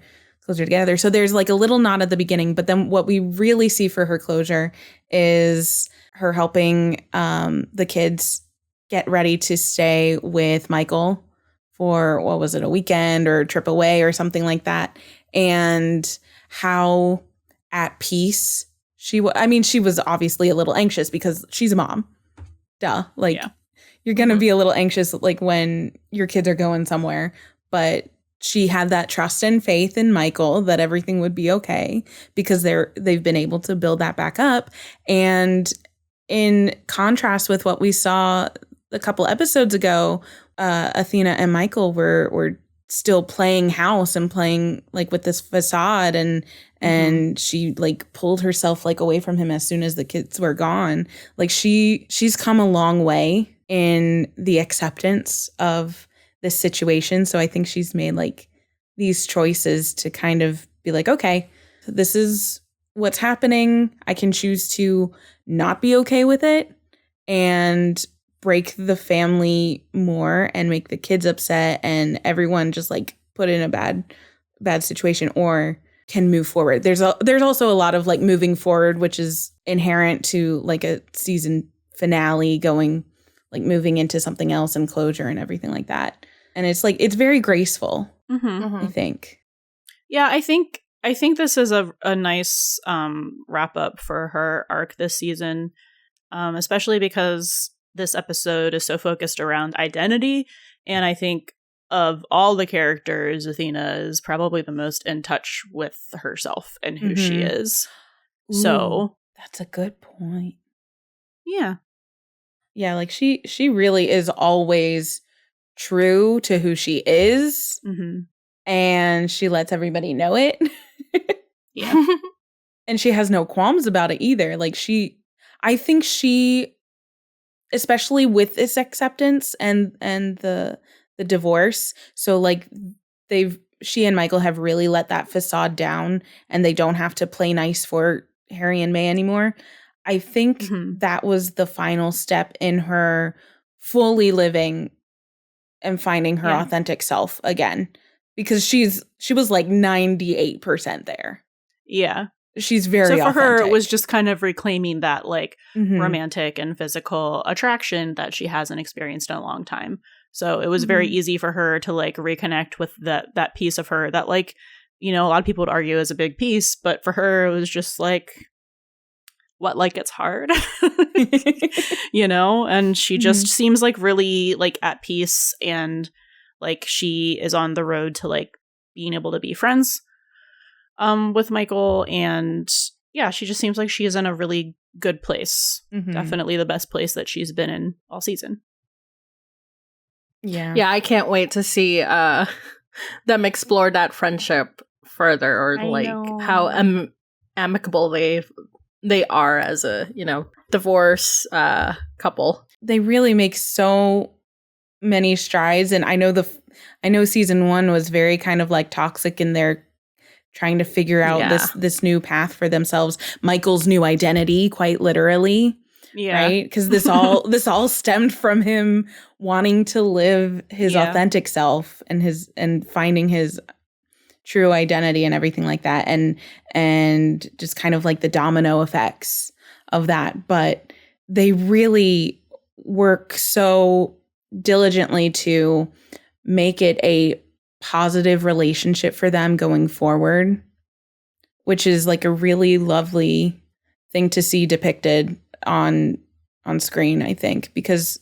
together. So there's like a little nod at the beginning, but then what we really see for her closure is her helping the kids get ready to stay with Michael for, what was it, a weekend or a trip away or something like that. And how at peace she was. I mean, she was obviously a little anxious because she's a mom. Duh. Like, you're going to be a little anxious like when your kids are going somewhere. But she had that trust and faith in Michael that everything would be okay because they've been able to build that back up. And in contrast with what we saw a couple episodes ago, Athena and Michael were still playing house and playing like with this facade, and she like pulled herself like away from him as soon as the kids were gone. Like she's come a long way in the acceptance of this situation. So I think she's made like these choices to kind of be like, okay, this is what's happening. I can choose to not be okay with it and break the family more and make the kids upset and everyone just like put in a bad situation, or can move forward. There's also a lot of like moving forward, which is inherent to like a season finale, moving into something else and closure and everything like that. And it's like, it's very graceful, I think. Yeah, I think this is a nice wrap up for her arc this season, especially because this episode is so focused around identity. And I think of all the characters, Athena is probably the most in touch with herself and who she is. Ooh, so that's a good point. Yeah. Yeah, like she really is always true to who she is. And she lets everybody know it. Yeah. And she has no qualms about it either. Like I think she, especially with this acceptance and the divorce, so like she and Michael have really let that facade down and they don't have to play nice for Harry and May anymore. I think that was the final step in her fully living and finding her authentic self again, because she was like 98% there. Yeah. She's very so for authentic. her, it was just kind of reclaiming that like romantic and physical attraction that she hasn't experienced in a long time. So it was very easy for her to like reconnect with that piece of her that, like, you know, a lot of people would argue is a big piece, but for her it was just like, what, like, it's hard, you know? And she just seems like really like at peace, and like she is on the road to like being able to be friends with Michael. And yeah, she just seems like she is in a really good place. Definitely the best place that she's been in all season. Yeah, I can't wait to see them explore that friendship further, or how amicable they are as a, you know, divorce couple. They really make so many strides, and I know season 1 was very kind of like toxic, and they're trying to figure out this new path for themselves. Michael's new identity, quite literally. Yeah. Right? Because this all stemmed from him wanting to live his authentic self and finding his true identity and everything like that, and just kind of like the domino effects of that. But they really work so diligently to make it a positive relationship for them going forward, which is like a really lovely thing to see depicted on screen, I think, because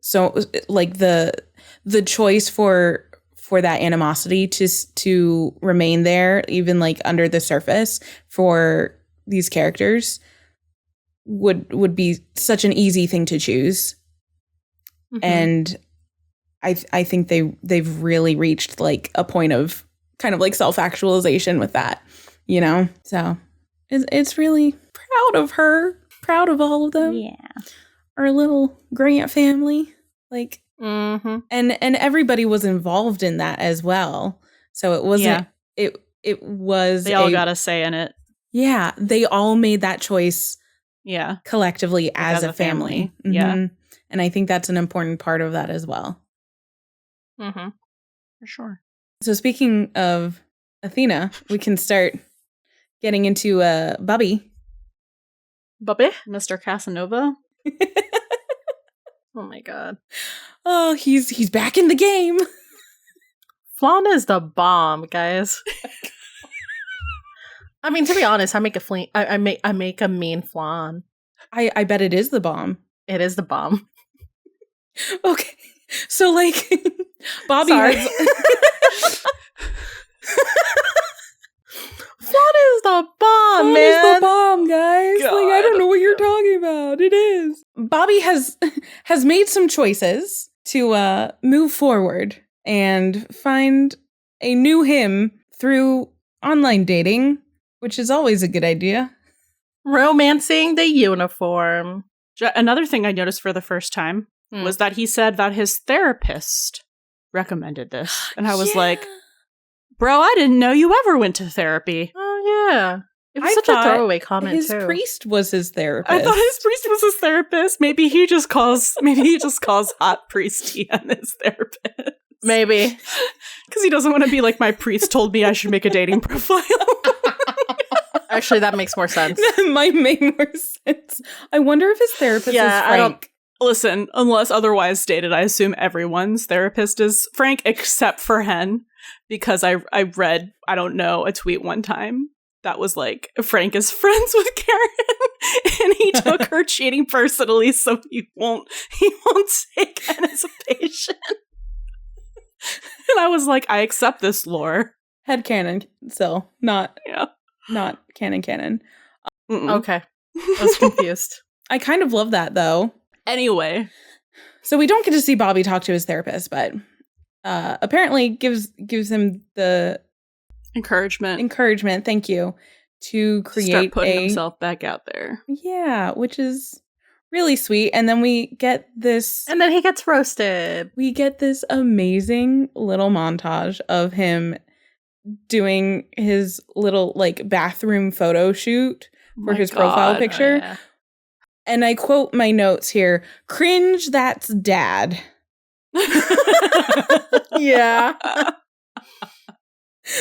so like the choice for that animosity to remain there, even like under the surface for these characters would be such an easy thing to choose. And I think they've really reached like a point of kind of like self-actualization with that, you know? So it's really proud of her, proud of all of them. Yeah. Our little Grant family, like, and everybody was involved in that as well. So it wasn't, it was, they all got a say in it. Yeah. They all made that choice. Yeah. Collectively like as a family. Yeah. And I think that's an important part of that as well. For sure. So speaking of Athena, we can start getting into Bobby. Bobby? Mr. Casanova? Oh my god. Oh, he's back in the game. Flan is the bomb, guys. I mean, to be honest, I make a mean flan. I bet it is the bomb. It is the bomb. Okay. So like Bobby has Flan is the bomb, Flan man. is the bomb, guys. God. Like, I don't know what you're talking about. It is. Bobby has made some choices to move forward and find a new him through online dating, which is always a good idea. Romancing the uniform. Another thing I noticed for the first time was that he said that his therapist recommended this. And I was like, bro, I didn't know you ever went to therapy. Oh, yeah. It was such a throwaway comment, his too. priest was his therapist. I thought his priest was his therapist. Maybe he just calls hot priest Ian his therapist. Maybe. Because he doesn't want to be like, my priest told me I should make a dating profile. Actually, that makes more sense. That might make more sense. I wonder if his therapist is Frank. Listen, unless otherwise stated, I assume everyone's therapist is Frank except for Hen. Because I read, I don't know, a tweet one time that was like, Frank is friends with Karen and he took her cheating personally, so he won't take Hen as a patient. And I was like, I accept this lore. Headcanon, so not canon. Okay. I was confused. I kind of love that, though. Anyway. So we don't get to see Bobby talk to his therapist, but apparently gives him the encouragement, thank you, to create start putting himself back out there. Yeah, which is really sweet. And then we get this, and then he gets roasted. We get this amazing little montage of him doing his little like bathroom photo shoot for his profile picture. Oh, yeah. And I quote my notes here: "Cringe, that's dad." Yeah.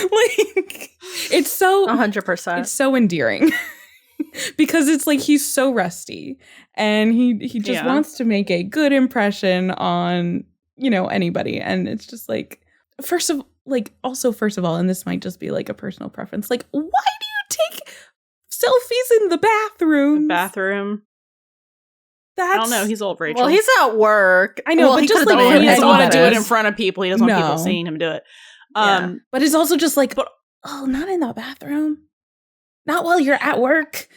Like, it's so 100%. It's so endearing. Because it's like he's so rusty and he just wants to make a good impression on, you know, anybody. And it's just like, first of all, and this might just be like a personal preference, like, why do you take selfies in the bathroom? I don't know. He's old, Rachel. Well, he's at work. I know, well, but just like he doesn't want to do it in front of people. He doesn't want people seeing him do it. But it's also just like, not in the bathroom. Not while you're at work.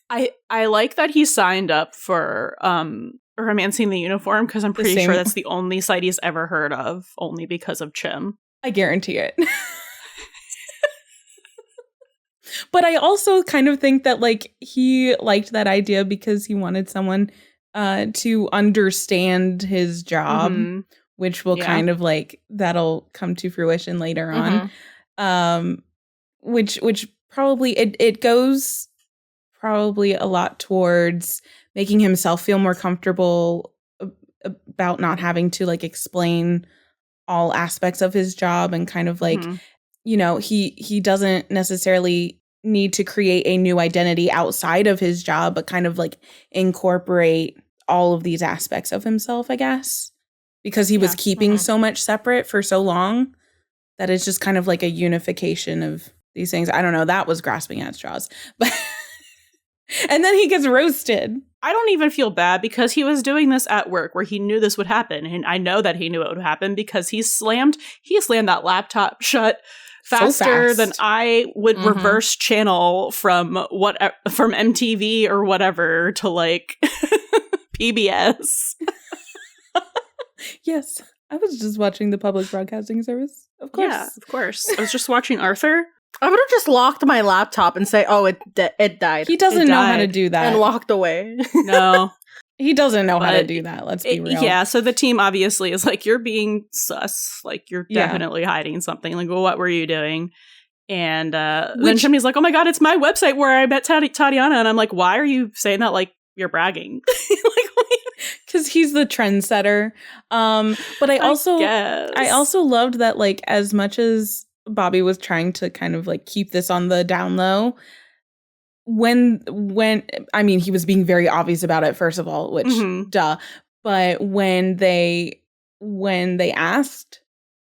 I like that he signed up for romancing the uniform because I'm pretty sure that's the only site he's ever heard of, only because of Chim. I guarantee it. But I also kind of think that like he liked that idea because he wanted someone to understand his job, which will kind of like that'll come to fruition later on. Which probably it goes probably a lot towards making himself feel more comfortable about not having to like explain all aspects of his job and kind of like you know, he doesn't necessarily need to create a new identity outside of his job, but kind of like incorporate all of these aspects of himself, I guess, because he was keeping so much separate for so long that it's just kind of like a unification of these things. I don't know. That was grasping at straws. But and then he gets roasted. I don't even feel bad because he was doing this at work where he knew this would happen. And I know that he knew it would happen because he slammed that laptop shut faster than I would reverse channel from MTV or whatever to like PBS. Yes. I was just watching the public broadcasting service. Of course. Yeah, of course. I was just watching Arthur. I would have just locked my laptop and say, "Oh, it died." He doesn't know how to do that. And walked away. No. He doesn't know how to do that. Let's be real. Yeah, so the team obviously is like, you're being sus. Like, you're definitely hiding something. Like, well, what were you doing? And then Chimney's like, oh my god, it's my website where I met Tatiana. And I'm like, why are you saying that like you're bragging? Because he's the trendsetter. But I also loved that, like, as much as Bobby was trying to kind of like keep this on the down low, when I mean, he was being very obvious about it, first of all, which duh. But when they asked,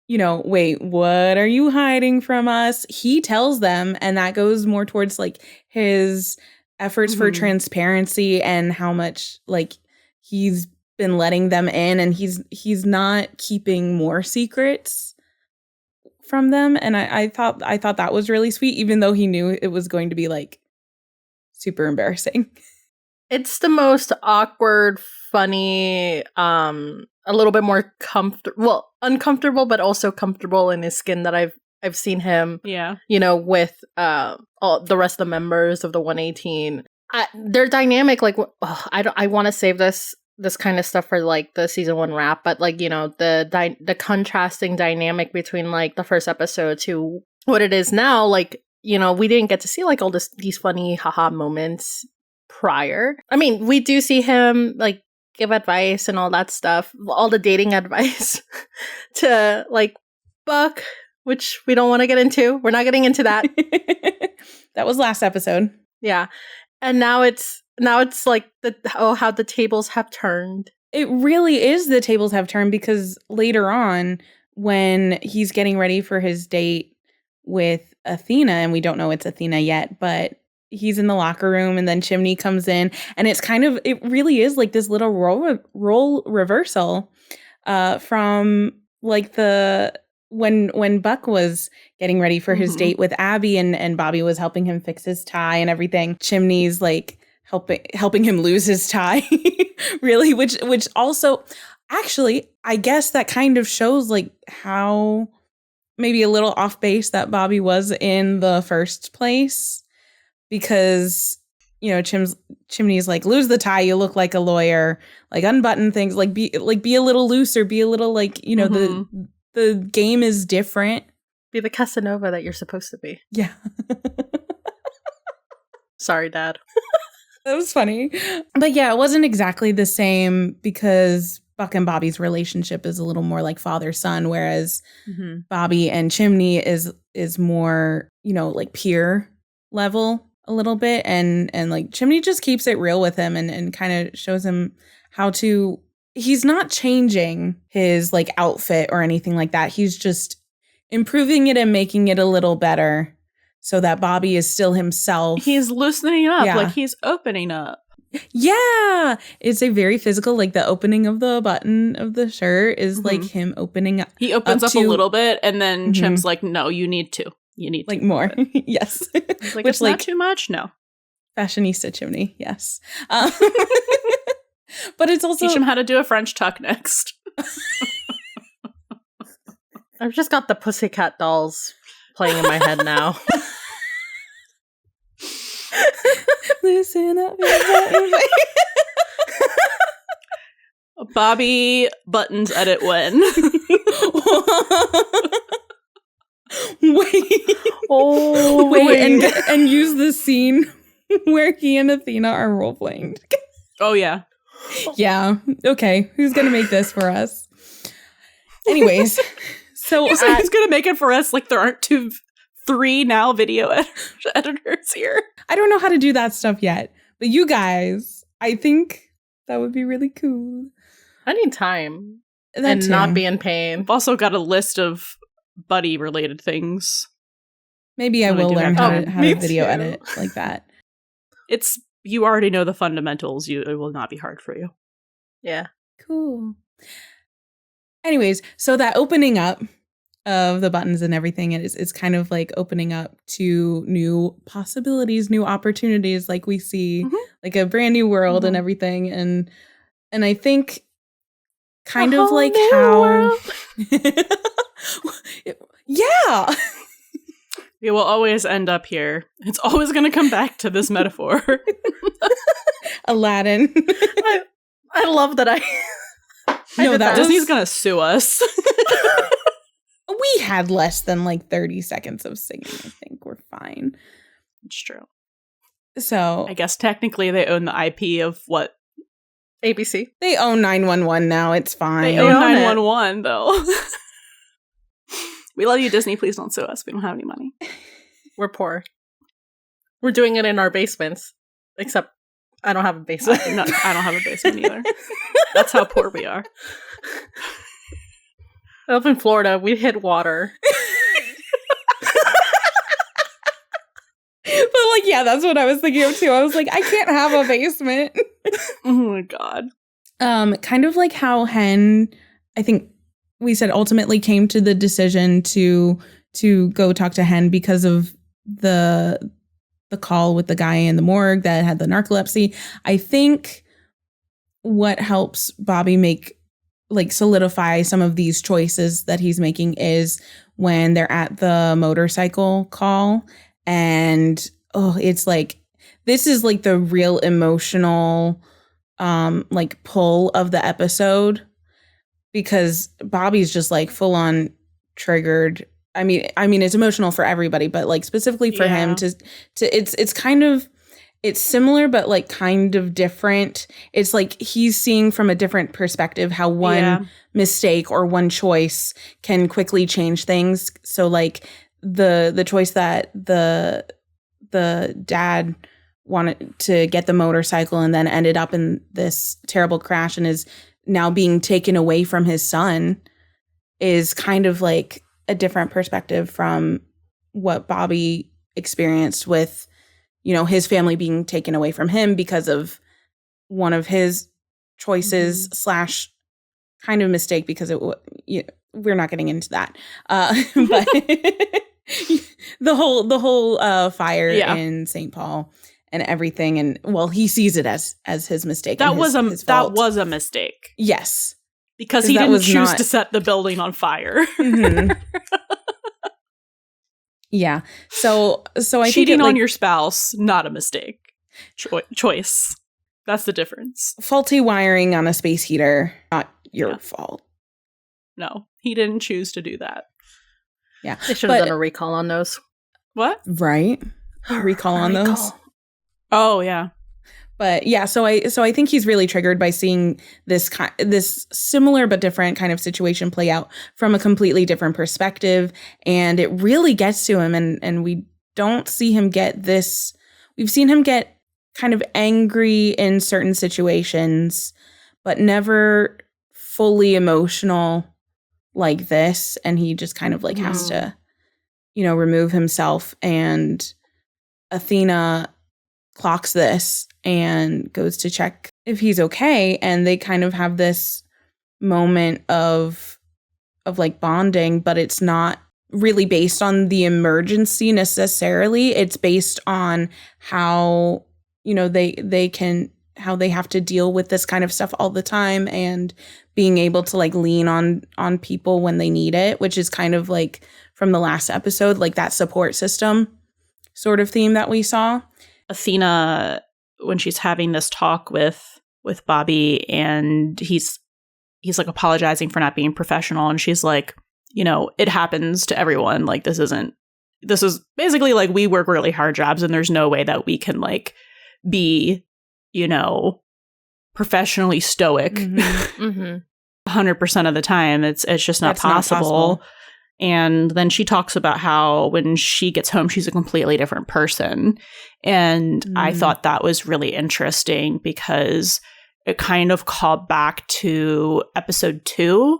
you know, wait, what are you hiding from us? He tells them, and that goes more towards like his efforts for transparency and how much like he's been letting them in, and he's not keeping more secrets from them. And I thought that was really sweet, even though he knew it was going to be like super embarrassing. It's the most awkward, funny, a little bit more uncomfortable, but also comfortable in his skin that I've seen him. Yeah, you know, with all the rest of the members of the 118. Their dynamic, like, I want to save this kind of stuff for like the season 1 wrap, but like, you know, the contrasting dynamic between like the first episode to what it is now, like, you know, we didn't get to see like all these funny haha moments prior. I mean, we do see him like give advice and all that stuff, all the dating advice to like Buck, which we don't want to get into. We're not getting into that. That was last episode. Yeah. And now it's like how the tables have turned. It really is the tables have turned, because later on when he's getting ready for his date with Athena, and we don't know it's Athena yet, but he's in the locker room and then Chimney comes in, and it really is like this little role reversal from like when Buck was getting ready for his date with Abby and Bobby was helping him fix his tie and everything. Chimney's like helping him lose his tie, really, which also actually, I guess that kind of shows like how maybe a little off base that Bobby was in the first place, because, you know, Chimney's like, lose the tie, you look like a lawyer, like unbutton things, like be a little looser, be a little like, you know, the game is different. Be the Casanova that you're supposed to be. Yeah. Sorry, Dad. That was funny. But yeah, it wasn't exactly the same, because Buck and Bobby's relationship is a little more like father-son, whereas Bobby and Chimney is more, you know, like peer level a little bit. And like Chimney just keeps it real with him and kind of shows him how to, he's not changing his like outfit or anything like that. He's just improving it and making it a little better so that Bobby is still himself. He's loosening up, like he's opening up. Yeah, it's a very physical, like the opening of the button of the shirt is like him opening up. He opens up a little bit, and then Chim's like, no, you need to. Like more. Yes. Like, which, it's not too much? No. Fashionista Chimney, yes. But it's also... Teach him how to do a French tuck next. I've just got the Pussycat Dolls playing in my head now. Listen up. Bobby buttons edit when. Wait, and use the scene where he and Athena are role playing. Oh yeah. Yeah. Okay. Who's gonna make this for us? Anyways, so who's gonna make it for us? Like there aren't two 3 now video editors here. I don't know how to do that stuff yet, but you guys, I think that would be really cool. I need time That and too. not be in pain. I've also got a list of Buddy related things. Maybe I When I will do learn have how time. to Me video too. edit like that. You already know the fundamentals. It will not be hard for you. Yeah. Cool. Anyways, so that opening up of the buttons and everything, it's kind of like opening up to new possibilities, new opportunities, like we see, like a brand new world and everything. And I think kind of like how yeah. We will always end up here. It's always going to come back to this metaphor. Aladdin. I love that I No, did that Disney's going to sue us. We had less than like 30 seconds of singing. I think we're fine. It's true. So I guess technically they own the IP of what? ABC. they own 911 now. It's fine. They own 911, though. We love you, Disney. Please don't sue us. We don't have any money. We're poor. We're doing it in our basements. Except I don't have a basement. I don't have a basement either. That's how poor we are. Up in Florida, we hit water. But like, yeah, that's what I was thinking of too. I was like, I can't have a basement. Oh my god. Kind of like how Hen, I think we said ultimately came to the decision to go talk to Hen because of the call with the guy in the morgue that had the narcolepsy. I think what helps Bobby make like solidify some of these choices that he's making is when they're at the motorcycle call, and it's like this is like the real emotional like pull of the episode, because Bobby's just like full on triggered. I mean it's emotional for everybody, but like specifically for him to it's kind of, it's similar but like kind of different. It's like he's seeing from a different perspective how one mistake or one choice can quickly change things. So like the choice that the dad wanted to get the motorcycle and then ended up in this terrible crash and is now being taken away from his son is kind of like a different perspective from what Bobby experienced with, you know, his family being taken away from him because of one of his choices slash kind of mistake, because we're not getting into that. But the whole fire in St. Paul and everything, and well, he sees it as his mistake. That was a mistake. Yes. Because he didn't choose to set the building on fire. Yeah. So I cheating think on your spouse, not a mistake. Choice. That's the difference. Faulty wiring on a space heater, not your fault. No, he didn't choose to do that. Yeah. They should have done a recall on those. What? Right. Recall on those. Oh, yeah. But yeah, so I think he's really triggered by seeing this similar but different kind of situation play out from a completely different perspective, and it really gets to him. And we don't see him get this. We've seen him get kind of angry in certain situations, but never fully emotional like this. And he just kind of like has to, remove himself. And Athena clocks this and goes to check if he's okay, and they kind of have this moment of like bonding, but it's not really based on the emergency necessarily. It's based on how how they have to deal with this kind of stuff all the time, and being able to like lean on people when they need it, which is kind of like from the last episode, like that support system sort of theme that we saw. Athena, when she's having this talk with Bobby, and he's like apologizing for not being professional, and she's like, it happens to everyone. Like this is basically like we work really hard jobs, and there's no way that we can like be, professionally stoic 100% of the time. It's just not possible. And then she talks about how when she gets home, she's a completely different person. And I thought that was really interesting because it kind of called back to episode 2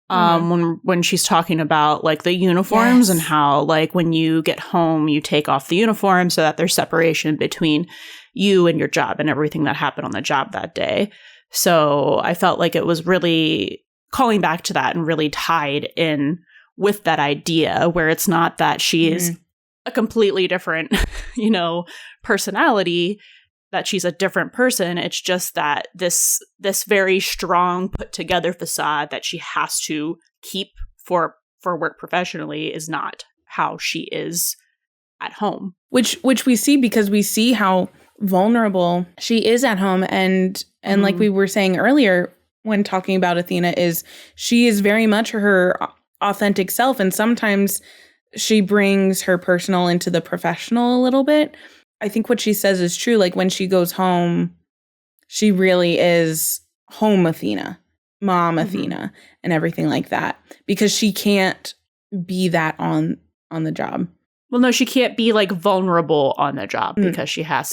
when she's talking about like the uniforms and how like when you get home, you take off the uniform so that there's separation between you and your job and everything that happened on the job that day. So I felt like it was really calling back to that and really tied in with that idea where it's not that she is a completely different, personality, that she's a different person. It's just that this very strong put together facade that she has to keep for work professionally is not how she is at home. Which we see because we see how vulnerable she is at home. And like we were saying earlier when talking about Athena, is she is very much her authentic self. And sometimes she brings her personal into the professional a little bit. I think what she says is true. Like when she goes home, she really is home Athena, mom Athena, and everything like that, because she can't be that on the job. Well, no, she can't be like vulnerable on the job because she has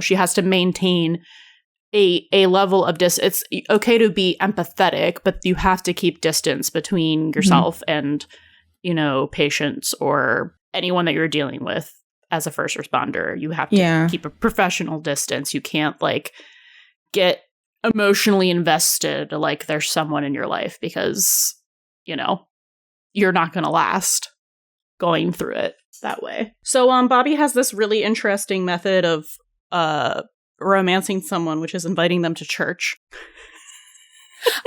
she has to maintain a level of it's okay to be empathetic, but you have to keep distance between yourself and, patients or anyone that you're dealing with as a first responder. You have to keep a professional distance. You can't like get emotionally invested like there's someone in your life because, you're not going to last going through it that way. So Bobby has this really interesting method of romancing someone, which is inviting them to church.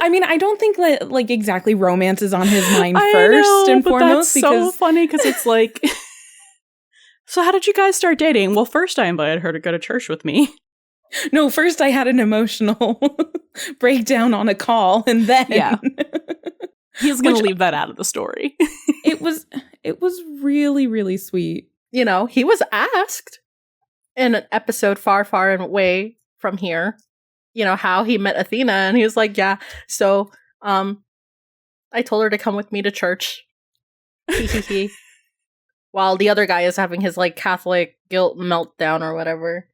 I mean, I don't think that like exactly romance is on his mind first and foremost. That's so funny because it's like, so how did you guys start dating? Well, first I invited her to go to church with me. No, first I had an emotional breakdown on a call, and then he's gonna leave that out of the story. It was really, really sweet. He was asked in an episode far, far and away from here, how he met Athena, and he was like, yeah, so I told her to come with me to church. While the other guy is having his like Catholic guilt meltdown or whatever.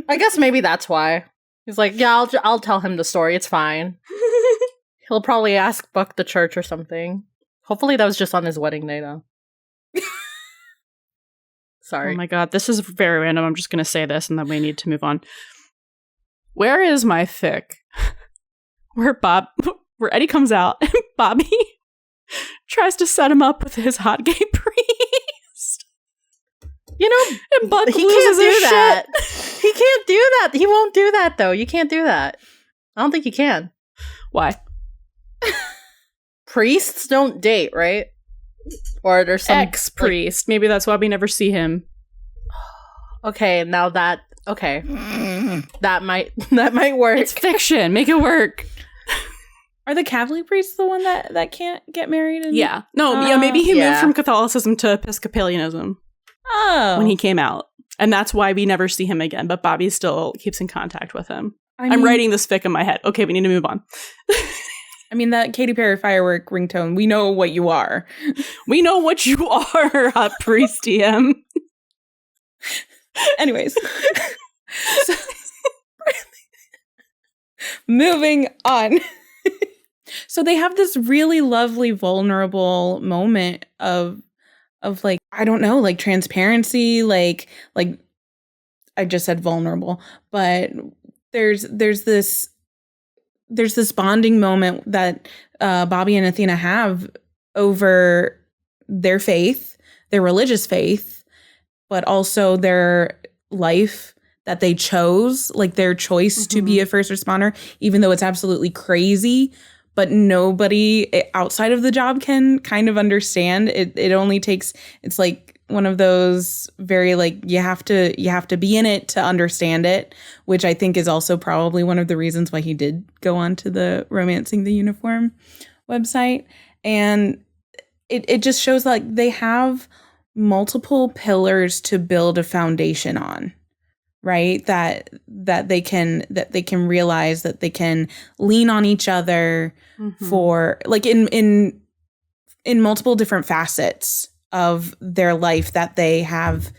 I guess maybe that's why. He's like, yeah, I'll tell him the story, it's fine. He'll probably ask Buck to church or something. Hopefully that was just on his wedding day though. Sorry. Oh my god, this is very random. I'm just going to say this and then we need to move on. Where is my fic? Where Eddie comes out and Bobby tries to set him up with his hot gay priest. And Buck loses his shit. He can't do that. He won't do that though. You can't do that. I don't think you can. Why? Priests don't date, right? Or there's some ex-priest. Maybe that's why we never see him. Okay, now that that might work. It's fiction. Make it work. Are the Catholic priests the one that can't get married? Maybe he moved from Catholicism to Episcopalianism. Oh, when he came out, and that's why we never see him again. But Bobby still keeps in contact with him. I'm writing this fic in my head. Okay, we need to move on. I mean, that Katy Perry firework ringtone, we know what you are. We know what you are, hot priest TM. Anyways. Moving on. So they have this really lovely, vulnerable moment of like, I don't know, like transparency, like I just said vulnerable, but there's this bonding moment that Bobby and Athena have over their faith, their religious faith, but also their life that they chose, like their choice to be a first responder, even though it's absolutely crazy, but nobody outside of the job can kind of understand. It only takes, it's like one of those very like, you have to be in it to understand it, which I think is also probably one of the reasons why he did go on to the Romancing the Uniform website. And it just shows like they have multiple pillars to build a foundation on, right? That they can realize that they can lean on each other for like in in multiple different facets of their life that they have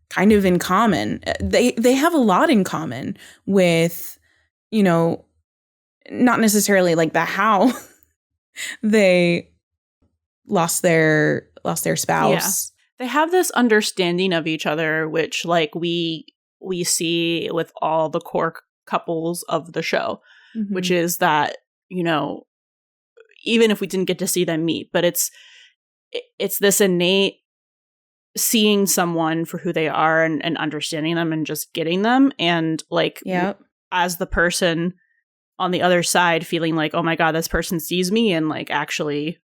kind of in common. They have a lot in common with, you know, not necessarily like the how they lost their spouse. They have this understanding of each other, which like we see with all the core couples of the show, which is that, you know, even if we didn't get to see them meet, but it's this innate seeing someone for who they are and understanding them and just getting them. And like, as the person on the other side feeling like, oh my God, this person sees me and like actually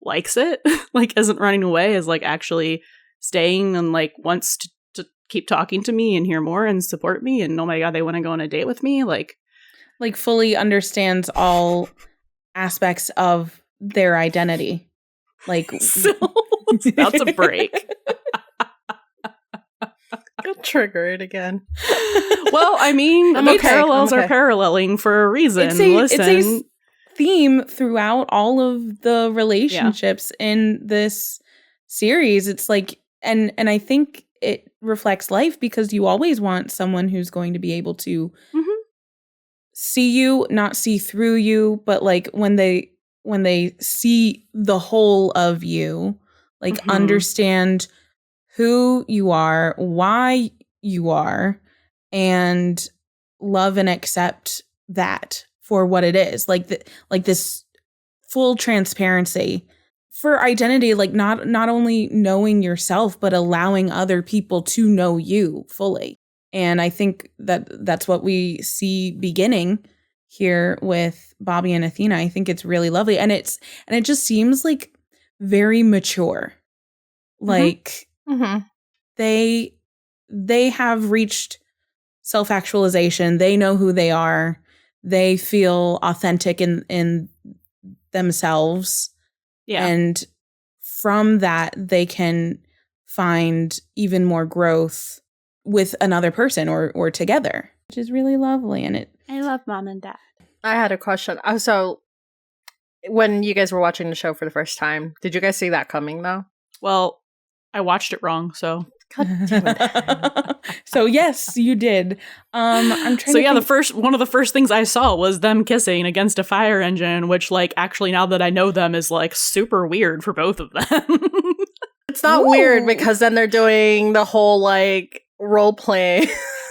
likes it, like isn't running away, is like actually staying and like wants to keep talking to me and hear more and support me. And oh my God, they want to go on a date with me. Like fully understands all aspects of their identity. Like, so it's about to break. Don't trigger it again. Well, I mean, the parallels are paralleling for a reason. It's a theme throughout all of the relationships in this series. It's like, and I think it reflects life, because you always want someone who's going to be able to see you, not see through you, but like when they see the whole of you, like understand who you are, why you are, and love and accept that for what it is. Like this full transparency for identity, like not only knowing yourself, but allowing other people to know you fully. And I think that that's what we see beginning here with Bobby and Athena. I think it's really lovely. And it just seems like very mature. Like they have reached self-actualization. They know who they are. They feel authentic in themselves. Yeah. And from that, they can find even more growth with another person or together, which is really lovely. And I love mom and dad. I had a question. So when you guys were watching the show for the first time, did you guys see that coming though? Well, I watched it wrong, so. God damn it. So yes, you did. I'm trying. So yeah, one of the first things I saw was them kissing against a fire engine, which, like, actually now that I know them, is like super weird for both of them. It's not weird because then they're doing the whole like role play.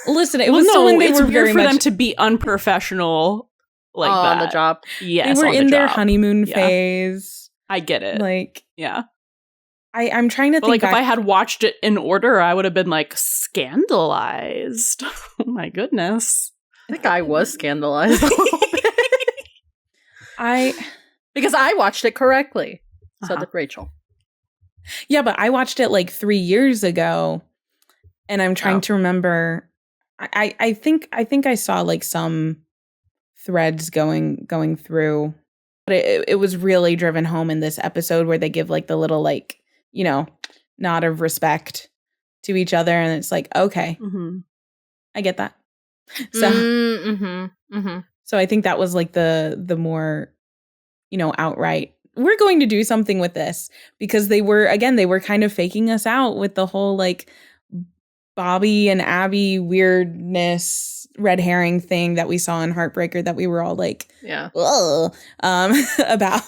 Listen, it was still when they were weird for them to be unprofessional like that on the job. Yes, they were in their honeymoon phase. I get it. Like, yeah. I'm trying to think. Like, if I had watched it in order, I would have been like scandalized. Oh my goodness! I think I was scandalized a little bit. Because I watched it correctly. So did Rachel. Yeah, but I watched it like 3 years ago, and I'm trying to remember. I think I saw like some threads going through, but it was really driven home in this episode where they give like the little like, you know, nod of respect to each other, and it's like, okay, I get that. So, so I think that was like the more, you know, outright, we're going to do something with this, because they were kind of faking us out with the whole like Bobby and Abby weirdness, red herring thing that we saw in Heartbreaker that we were all like, about.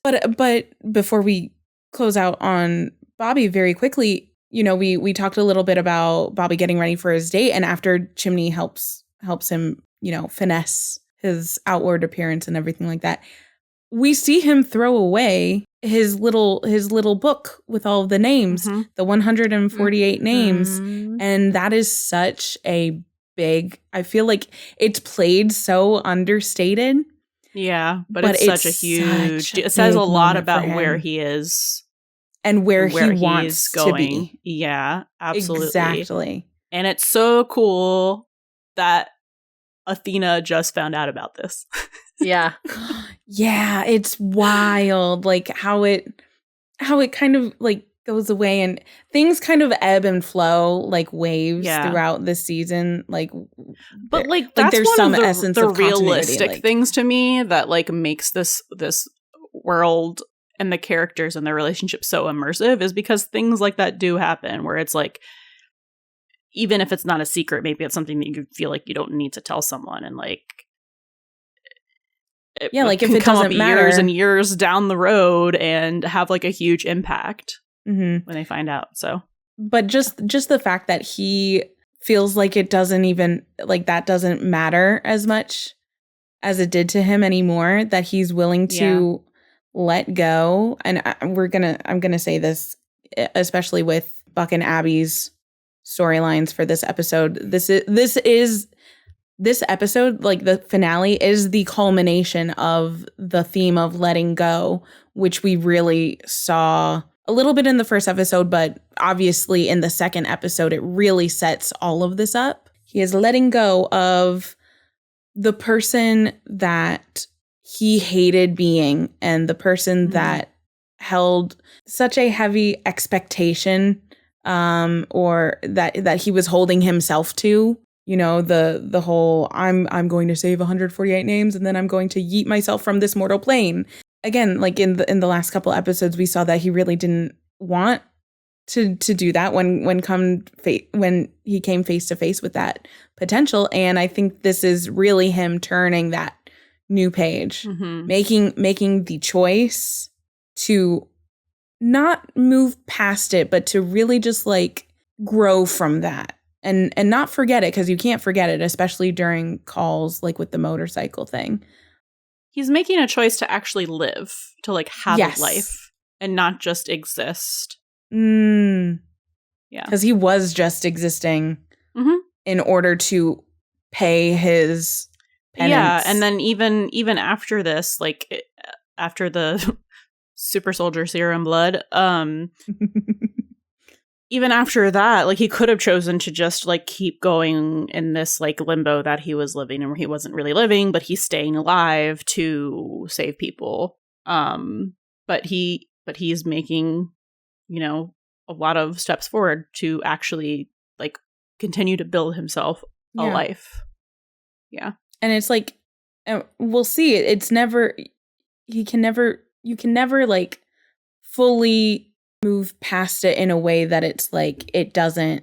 But before we close out on Bobby very quickly, you know, we talked a little bit about Bobby getting ready for his date, and after Chimney helps him, you know, finesse his outward appearance and everything like that, we see him throw away his little book with all of the names, the 148 names. And that is such a big, I feel like it's played so understated. Yeah, but it's such a huge, it says a lot about where he is. And where he wants going. To be. Yeah, absolutely. Exactly. And it's so cool that Athena just found out about this. Yeah. Yeah, it's wild. Like how it kind of like goes away, and things kind of ebb and flow like waves throughout the season. Like, but like that's there's one some of the, essence the of realistic like, things to me that like makes this world and the characters and their relationship so immersive is because things like that do happen, where it's like, even if it's not a secret, maybe it's something that you feel like you don't need to tell someone, and like, like if it doesn't matter, years and years down the road and have like a huge impact when they find out. So, but just the fact that he feels like it doesn't even, like, that doesn't matter as much as it did to him anymore, that he's willing to let go. And I'm gonna say this, especially with Buck and Abby's storylines for this episode. This episode, like the finale, is the culmination of the theme of letting go, which we really saw a little bit in the first episode, but obviously in the second episode, it really sets all of this up. He is letting go of the person that he hated being, and the person that held such a heavy expectation, or that he was holding himself to. You know, the whole I'm going to save 148 names and then I'm going to yeet myself from this mortal plane. Again, like in the last couple episodes, we saw that he really didn't want to do that when he came face to face with that potential. And I think this is really him turning that new page, making the choice to not move past it, but to really just like grow from that. And not forget it, because you can't forget it, especially during calls like with the motorcycle thing. He's making a choice to actually live, to like have a life and not just exist. Yeah. Because he was just existing in order to pay his penance. Yeah, and then even after this, like after the super soldier serum blood, even after that, like he could have chosen to just like keep going in this like limbo that he was living in, where he wasn't really living, but he's staying alive to save people. But he's making, you know, a lot of steps forward to actually like continue to build himself a life. Yeah. And it's like, we'll see it. It's never, you can never like fully move past it in a way that it's like it doesn't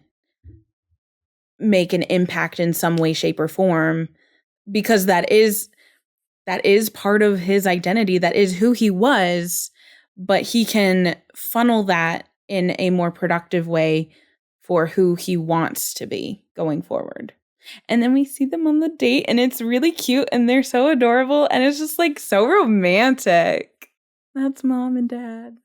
make an impact in some way, shape, or form, because that is part of his identity. That is who he was, but he can funnel that in a more productive way for who he wants to be going forward. And then we see them on the date, and it's really cute, and they're so adorable, and it's just like so romantic. That's mom and dad.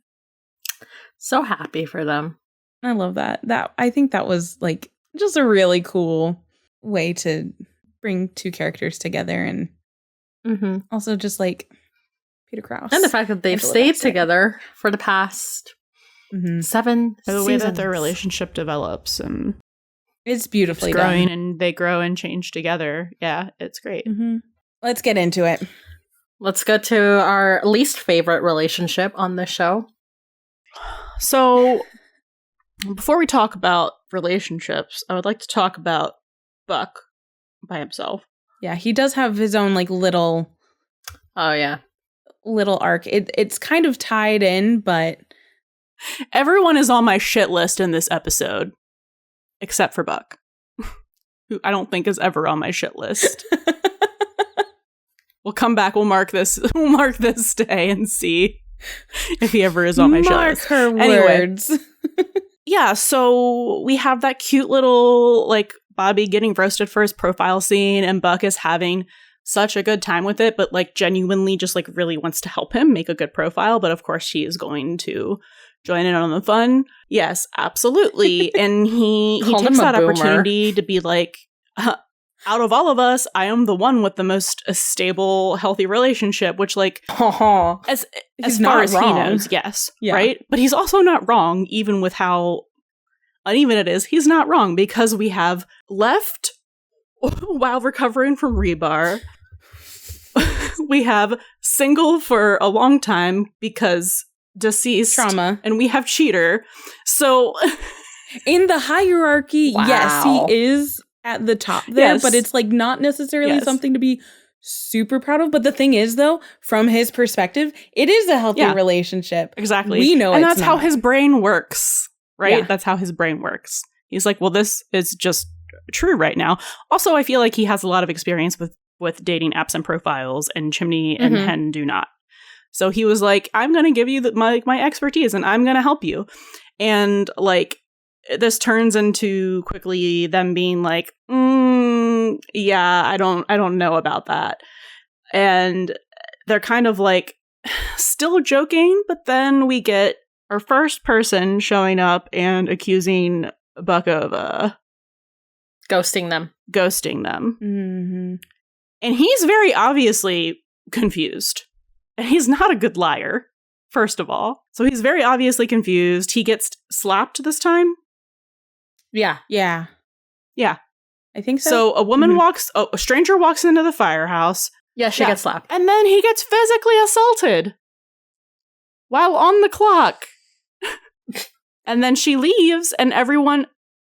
So happy for them. I love that. I think that was like just a really cool way to bring two characters together, and also just like Peter Krause. And the fact that they've stayed together for the past 7 seasons. The way that their relationship develops, and it's beautifully growing done. And they grow and change together. Yeah, it's great. Let's get into it. Let's go to our least favorite relationship on the show. So, before we talk about relationships, I would like to talk about Buck by himself. Yeah, he does have his own like little arc. It's kind of tied in, but everyone is on my shit list in this episode, except for Buck, who I don't think is ever on my shit list. We'll come back. We'll mark this day and see if he ever is on my shit list. Mark her words. Yeah, so we have that cute little, like, Bobby getting roasted for his profile scene, and Buck is having such a good time with it, but, like, genuinely just, like, really wants to help him make a good profile, but of course she is going to join in on the fun. Yes, absolutely. And he takes that opportunity to be like, out of all of us, I am the one with the most stable, healthy relationship, which, like, as far as he knows, yes, right? But he's also not wrong, even with how uneven it is. He's not wrong, because we have left while recovering from rebar. We have single for a long time because deceased. Trauma. And we have cheater. So in the hierarchy, yes, he is at the top there, but it's like not necessarily something to be super proud of. But the thing is, though, from his perspective, it is a healthy relationship. Exactly. We know and it's that's how not. his brain works, right? Yeah. That's how his brain works. He's like, well, this is just true right now. Also, I feel like he has a lot of experience with dating apps and profiles, and Chimney and Hen do not. So he was like, I'm going to give you my expertise and I'm going to help you. And like, this turns into quickly them being like, yeah, I don't know about that. And they're kind of like still joking, but then we get our first person showing up and accusing Buck of ghosting them. Mm-hmm. And he's very obviously confused. And he's not a good liar, first of all. So he's very obviously confused. He gets slapped this time. Yeah. Yeah. I think so. So a woman a stranger walks into the firehouse. Yeah, she gets slapped. And then he gets physically assaulted while on the clock. And then she leaves and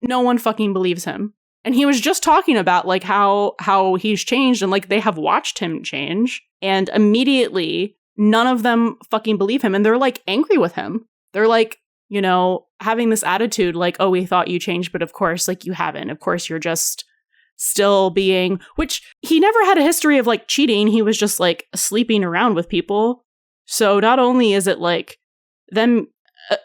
no one fucking believes him. And he was just talking about like how he's changed and like they have watched him change. And immediately none of them fucking believe him. And they're like angry with him. They're like, you know, having this attitude like, oh, we thought you changed, but of course, like you haven't. Of course, you're just still being, which he never had a history of like cheating. He was just like sleeping around with people. So not only is it like them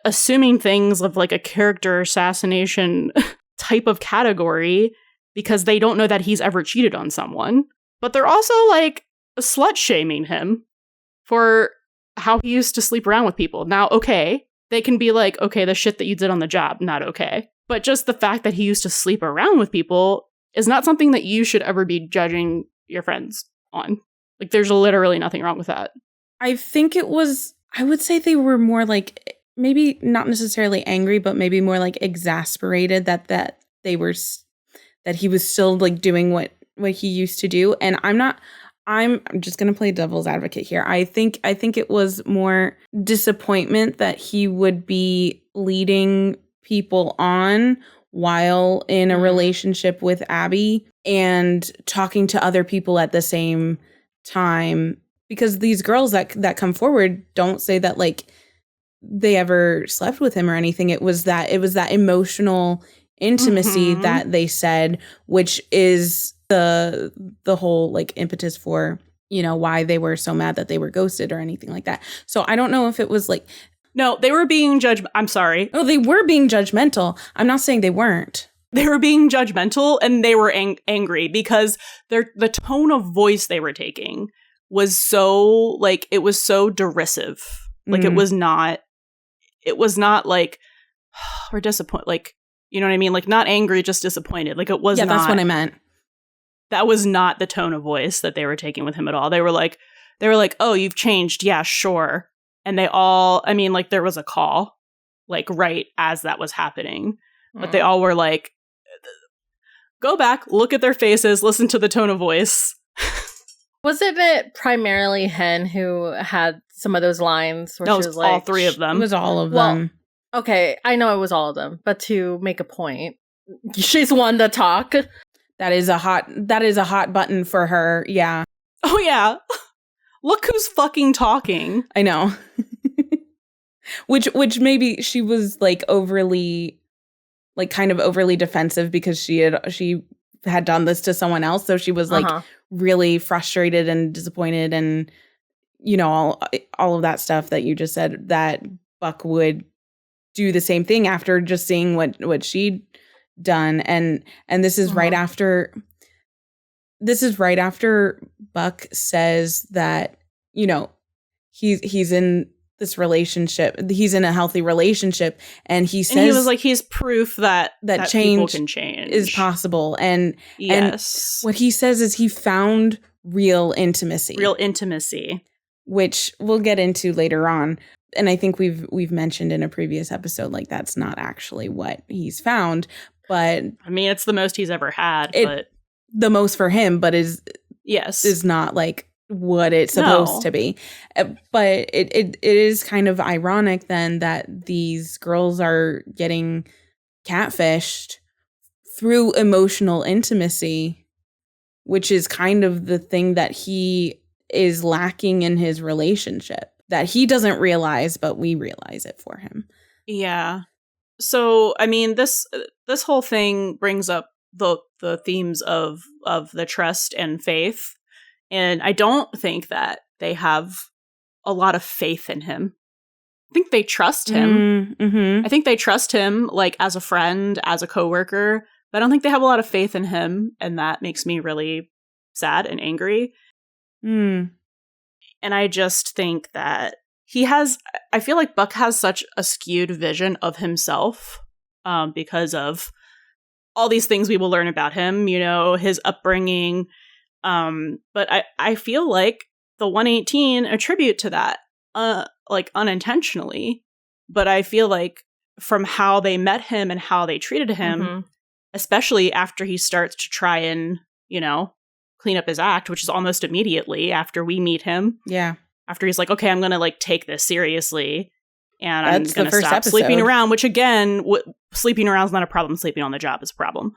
assuming things of like a character assassination type of category because they don't know that he's ever cheated on someone, but they're also like slut shaming him for how he used to sleep around with people. Now, okay, they can be like, okay, the shit that you did on the job, not okay. But just the fact that he used to sleep around with people is not something that you should ever be judging your friends on. Like, there's literally nothing wrong with that. I think I would say they were more like, maybe not necessarily angry, but maybe more like exasperated that he was still like doing what he used to do. And I'm just going to play devil's advocate here. I think it was more disappointment that he would be leading people on while in a relationship with Abby and talking to other people at the same time, because these girls that come forward don't say that like they ever slept with him or anything. It was that emotional intimacy that they said, which is the whole like impetus for, you know, why they were so mad that they were ghosted or anything like that. So I don't know if it was like, no, they were being I'm sorry. Oh, they were being judgmental. I'm not saying they weren't. They were being judgmental and they were angry because the tone of voice they were taking was so like, it was so derisive. Like it was not like we're disappointed. Like, you know what I mean? Like not angry, just disappointed. Like it was not. Yeah, that's what I meant. That was not the tone of voice that they were taking with him at all. They were like, oh, you've changed. Yeah, sure. And they all, I mean, like there was a call, like right as that was happening. But they all were like, go back, look at their faces, listen to the tone of voice. Wasn't it primarily Hen who had some of those lines where No, she was like, all three of them. It was all of them. Okay, I know it was all of them, but to make a point, she's one to talk. That is a hot button for her. Yeah. Oh yeah. Look who's fucking talking. I know. which maybe she was like overly, like kind of overly defensive because she had done this to someone else. So she was like really frustrated and disappointed and, you know, all of that stuff that you just said, that Buck would do the same thing after just seeing what she'd done. And this is right after Buck says that, you know, he's in this relationship, he's in a healthy relationship, and he says, and he was like, he's proof that change people can change is possible. And yes, and what he says is he found real intimacy, which we'll get into later on. And I think we've mentioned in a previous episode, like that's not actually what he's found, but I mean, it's the most he's ever had, but the most for him, but is not like what it's supposed to be. But it is kind of ironic then that these girls are getting catfished through emotional intimacy which is kind of the thing that he is lacking in his relationship that he doesn't realize, but we realize it for him. Yeah. So, I mean, this whole thing brings up the themes of the trust and faith. And I don't think that they have a lot of faith in him. I think they trust him. Mm-hmm. I think they trust him, like, as a friend, as a coworker. But I don't think they have a lot of faith in him. And that makes me really sad and angry. Mm. And I just think that I feel like Buck has such a skewed vision of himself because of all these things we will learn about him, you know, his upbringing. But I feel like the 118 attribute to that, like unintentionally. But I feel like from how they met him and how they treated him, especially after he starts to try and, you know, clean up his act, which is almost immediately after we meet him. Yeah. After he's like, okay, I'm going to like take this seriously and I'm That's going the to first stop episode. sleeping around, which again, sleeping around is not a problem. Sleeping on the job is a problem.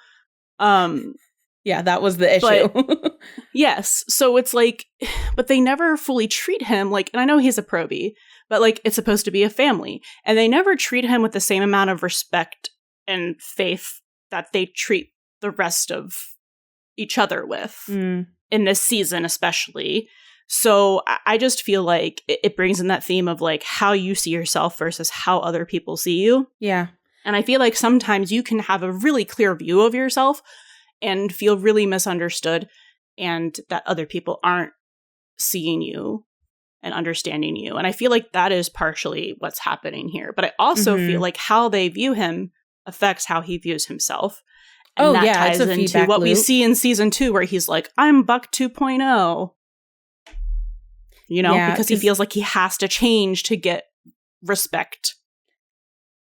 Yeah, that was the issue. Yes. So it's like, but they never fully treat him like, and I know he's a probie, but like it's supposed to be a family. And they never treat him with the same amount of respect and faith that they treat the rest of each other with in this season, especially. So I just feel like it brings in that theme of like how you see yourself versus how other people see you. Yeah. And I feel like sometimes you can have a really clear view of yourself and feel really misunderstood and that other people aren't seeing you and understanding you. And I feel like that is partially what's happening here. But I also feel like how they view him affects how he views himself. And that ties into what we see in season 2 where he's like, I'm Buck 2.0. You know, because he feels like he has to change to get respect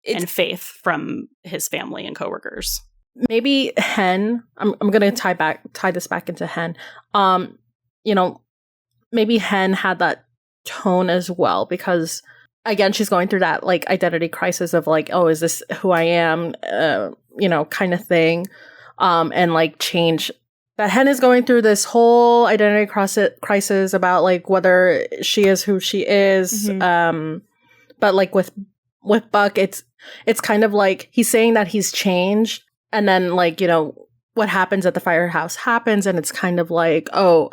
and faith from his family and coworkers. Maybe Hen, I'm going to tie this back into Hen. You know, maybe Hen had that tone as well because, again, she's going through that like identity crisis of like, oh, is this who I am? You know, kind of thing. And like change. That Hen is going through this whole identity crisis about like whether she is who she is. But like with Buck, it's kind of like he's saying that he's changed, and then like, you know, what happens at the firehouse happens, and it's kind of like, oh,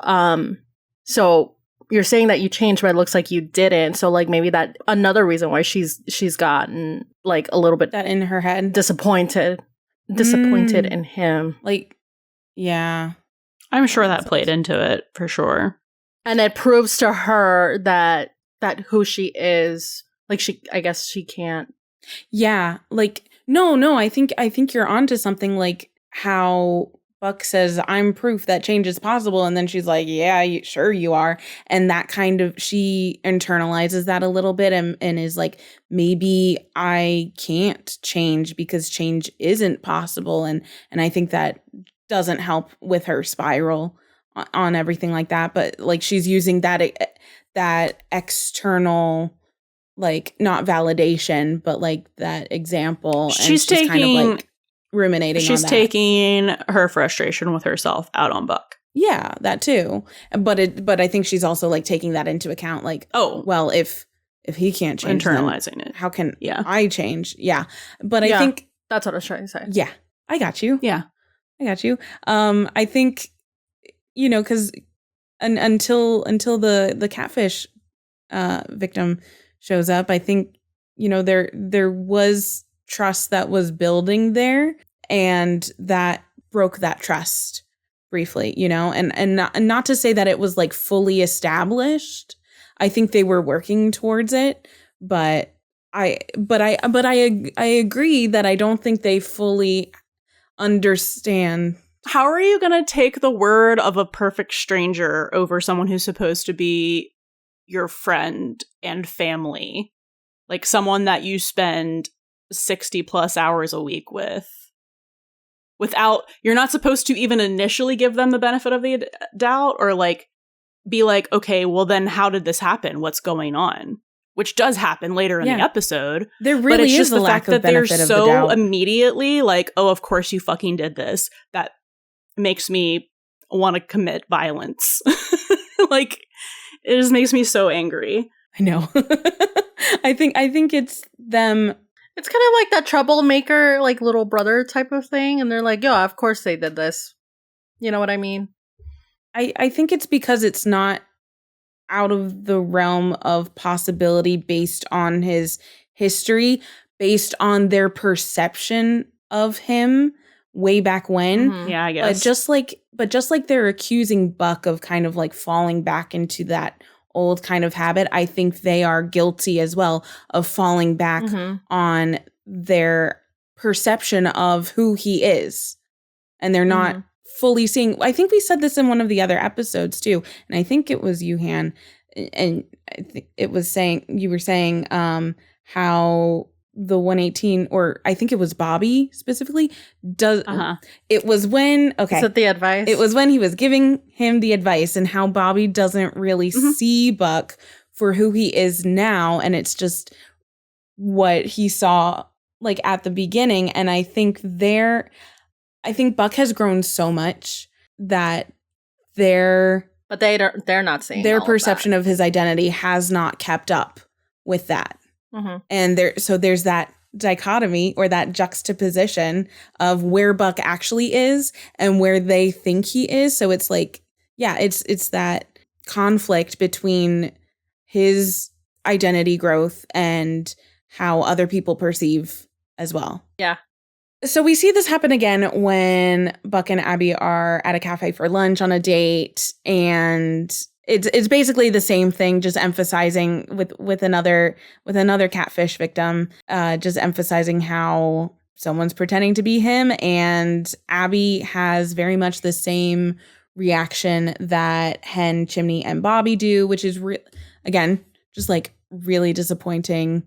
so you're saying that you changed, but it looks like you didn't. So like maybe that another reason why she's gotten like a little bit that in her head disappointed in him. Like, yeah. I'm sure that played into it for sure. And it proves to her that who she is, like I guess she can't. Yeah. Like, no, I think you're onto something, like how Buck says, I'm proof that change is possible. And then she's like, yeah, sure you are. And that kind of, she internalizes that a little bit and is like, maybe I can't change because change isn't possible. And I think that doesn't help with her spiral on everything like that. But like she's using that external, like not validation, but like that example. She's taking kind of like ruminating. She's on that. taking her frustration with herself out on Buck. Yeah, that too. But I think she's also like taking that into account. Like, oh, well, if he can't change, internalizing it, how can I change? Yeah, but I think that's what I was trying to say. Yeah, I got you. Yeah, I got you. I think, you know, because until the catfish victim shows up, I think, you know, there was trust that was building there, and that broke that trust briefly, you know, and not to say that it was like fully established. I think they were working towards it, but I agree that I don't think they fully understand. How are you going to take the word of a perfect stranger over someone who's supposed to be your friend and family? Like someone that you spend 60 plus hours a week with, without, you're not supposed to even initially give them the benefit of the doubt or like be like, okay, well then how did this happen? What's going on? Which does happen later in the episode. There really but it's is just a the lack fact of that they're benefit of the so doubt. immediately like, oh, of course you fucking did this. That makes me want to commit violence. Like, it just makes me so angry. I know. I think it's them. It's kind of like that troublemaker, like little brother type of thing. And they're like, yeah, of course they did this. You know what I mean? I think it's because it's not out of the realm of possibility based on his history, based on their perception of him way back when. Mm-hmm. Yeah, I guess. But just like they're accusing Buck of kind of like falling back into that old kind of habit, I think they are guilty as well of falling back on their perception of who he is. And they're not fully seeing. I think we said this in one of the other episodes too, and I think it was you, Han, and I think it was saying, you were saying how the 118, or I think it was Bobby specifically, does it was when Is it the advice? it was when he was giving him the advice, and how Bobby doesn't really see Buck for who he is now, and it's just what he saw like at the beginning. And I think Buck has grown so much that they're not seeing their perception of his identity has not kept up with that. And there's that dichotomy, or that juxtaposition of where Buck actually is and where they think he is. So it's like, yeah, it's that conflict between his identity growth and how other people perceive as well. Yeah. So we see this happen again when Buck and Abby are at a cafe for lunch on a date, and it's basically the same thing, just emphasizing with another catfish victim, just emphasizing how someone's pretending to be him, and Abby has very much the same reaction that Hen, Chimney, and Bobby do, which is again just like really disappointing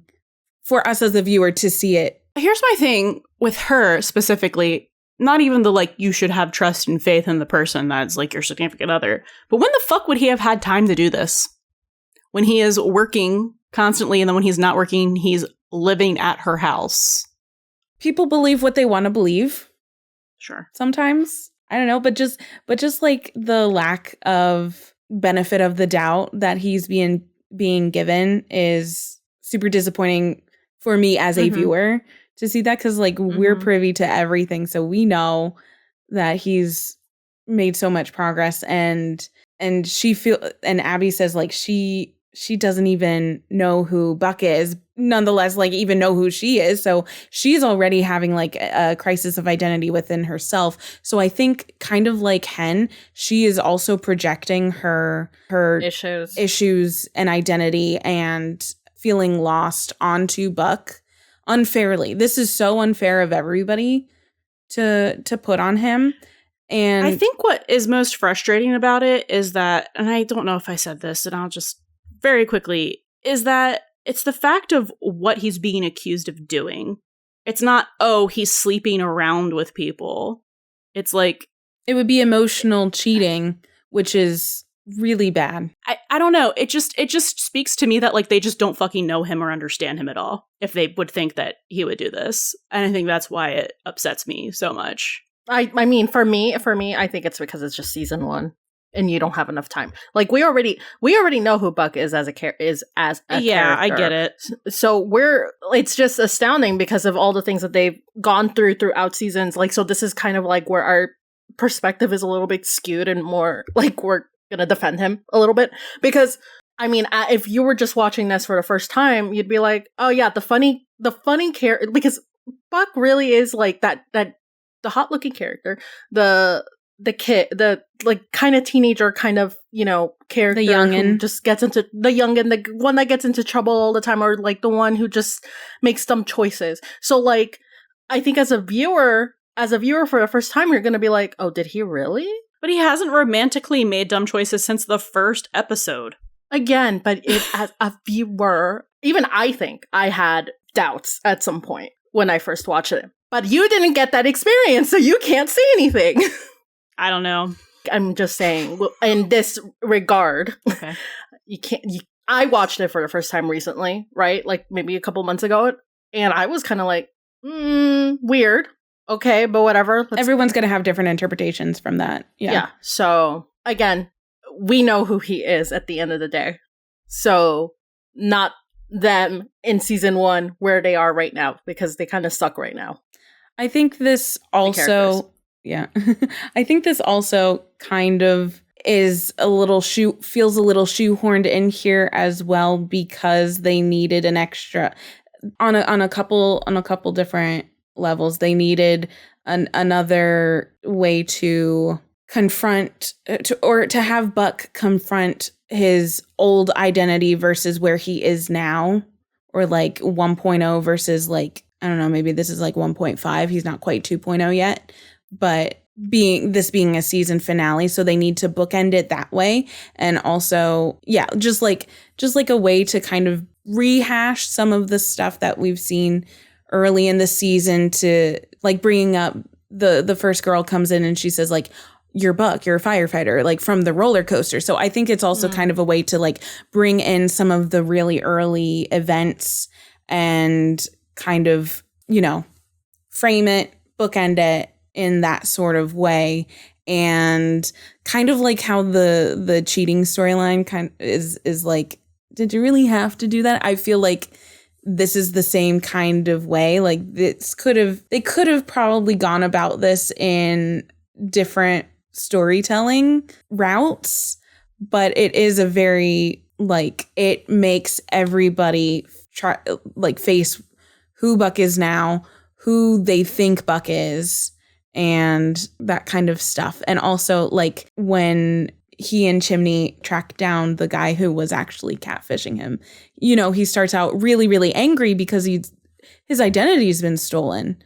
for us as the viewer to see it. Here's my thing with her specifically, not even the like, you should have trust and faith in the person that's like your significant other, but when the fuck would he have had time to do this? When he is working constantly, and then when he's not working, he's living at her house. People believe what they want to believe. Sure. Sometimes. I don't know, but just like the lack of benefit of the doubt that he's being given is super disappointing for me as a viewer to see that, because like we're privy to everything, so we know that he's made so much progress, and Abby says like she doesn't even know who Buck is, nonetheless like even know who she is, so she's already having like a crisis of identity within herself. So I think kind of like Hen, she is also projecting her issues and identity and feeling lost onto Buck unfairly. This is so unfair of everybody to put on him. And I think what is most frustrating about it is that, and I don't know if I said this, and I'll just very quickly, is that it's the fact of what he's being accused of doing. It's not, oh, he's sleeping around with people. It's like, it would be emotional cheating, which is really bad. I don't know. It just speaks to me that like they just don't fucking know him or understand him at all if they would think that he would do this. And I think that's why it upsets me so much. I mean, for me, I think it's because it's just season 1 and you don't have enough time. Like we already know who Buck is as a character. Yeah, I get it. So it's just astounding because of all the things that they've gone throughout seasons. Like, so this is kind of like where our perspective is a little bit skewed and more like we're gonna defend him a little bit, because I mean, if you were just watching this for the first time, you'd be like, oh yeah, the funny character, because Buck really is like that the hot looking character, the kid, the like kind of teenager kind of, you know, character, the youngin' who just gets into the youngin', the one that gets into trouble all the time, or like the one who just makes dumb choices. So like, I think as a viewer for the first time, you're gonna be like, oh, did he really? But he hasn't romantically made dumb choices since the first episode. Again, but as a viewer, even I think I had doubts at some point when I first watched it. But you didn't get that experience, so you can't see anything. I don't know. I'm just saying, in this regard, okay. I watched it for the first time recently, right? Like maybe a couple months ago, and I was kind of like, weird. Okay, but whatever. Everyone's going to have different interpretations from that. Yeah. So, again, we know who he is at the end of the day. So, not them in season 1 where they are right now, because they kind of suck right now. I think this also, I think this also kind of is a little feels a little shoehorned in here as well, because they needed an extra on a couple different levels. They needed another way to confront to have Buck confront his old identity versus where he is now, or like 1.0 versus like, I don't know, maybe this is like 1.5. He's not quite 2.0 yet, but being a season finale, so they need to bookend it that way. And also, just like a way to kind of rehash some of the stuff that we've seen early in the season, to like bringing up the first girl comes in and she says like, you're Buck, you're a firefighter, like from the roller coaster. So I think it's also kind of a way to like bring in some of the really early events and kind of, frame it, bookend it in that sort of way. And kind of like how the cheating storyline is like, did you really have to do that? I feel like this is the same kind of way. Like they could have probably gone about this in different storytelling routes, but it is a very like, it makes everybody try like face who Buck is now, who they think Buck is, and that kind of stuff. And also like when he and Chimney track down the guy who was actually catfishing him, he starts out really, really angry because his identity has been stolen.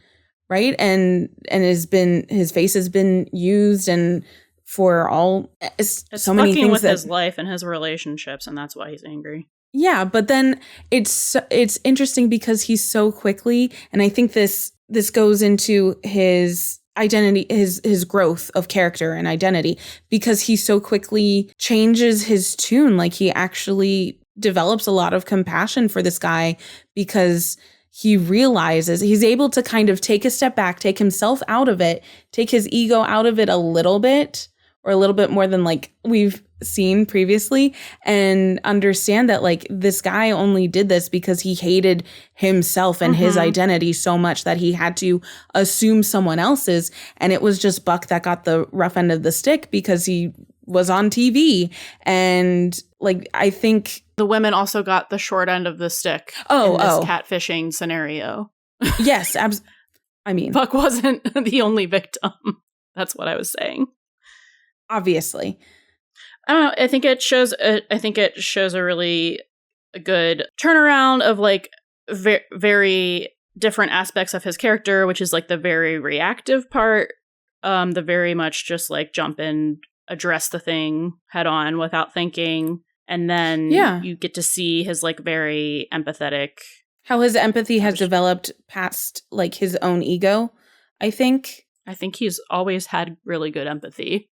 Right. And his face has been used, and for all it's so many things with his life and his relationships. And that's why he's angry. Yeah. But then it's interesting because he's so quickly, and I think this goes into his identity, his growth of character and identity, because he so quickly changes his tune. Like he actually develops a lot of compassion for this guy, because he realizes he's able to kind of take a step back, take himself out of it, take his ego out of it a little bit, or a little bit more than like we've seen previously, and understand that like this guy only did this because he hated himself and his identity so much that he had to assume someone else's. And it was just Buck that got the rough end of the stick because he was on TV. And like, I think the women also got the short end of the stick in this catfishing scenario. Yes. I mean, Buck wasn't the only victim. That's what I was saying. Obviously. I don't know. I think it shows a really good turnaround of like very different aspects of his character, which is like the very reactive part, the very much just like jump in, address the thing head on without thinking. And then you get to see his like very empathetic, how his empathy has developed past like his own ego. I think he's always had really good empathy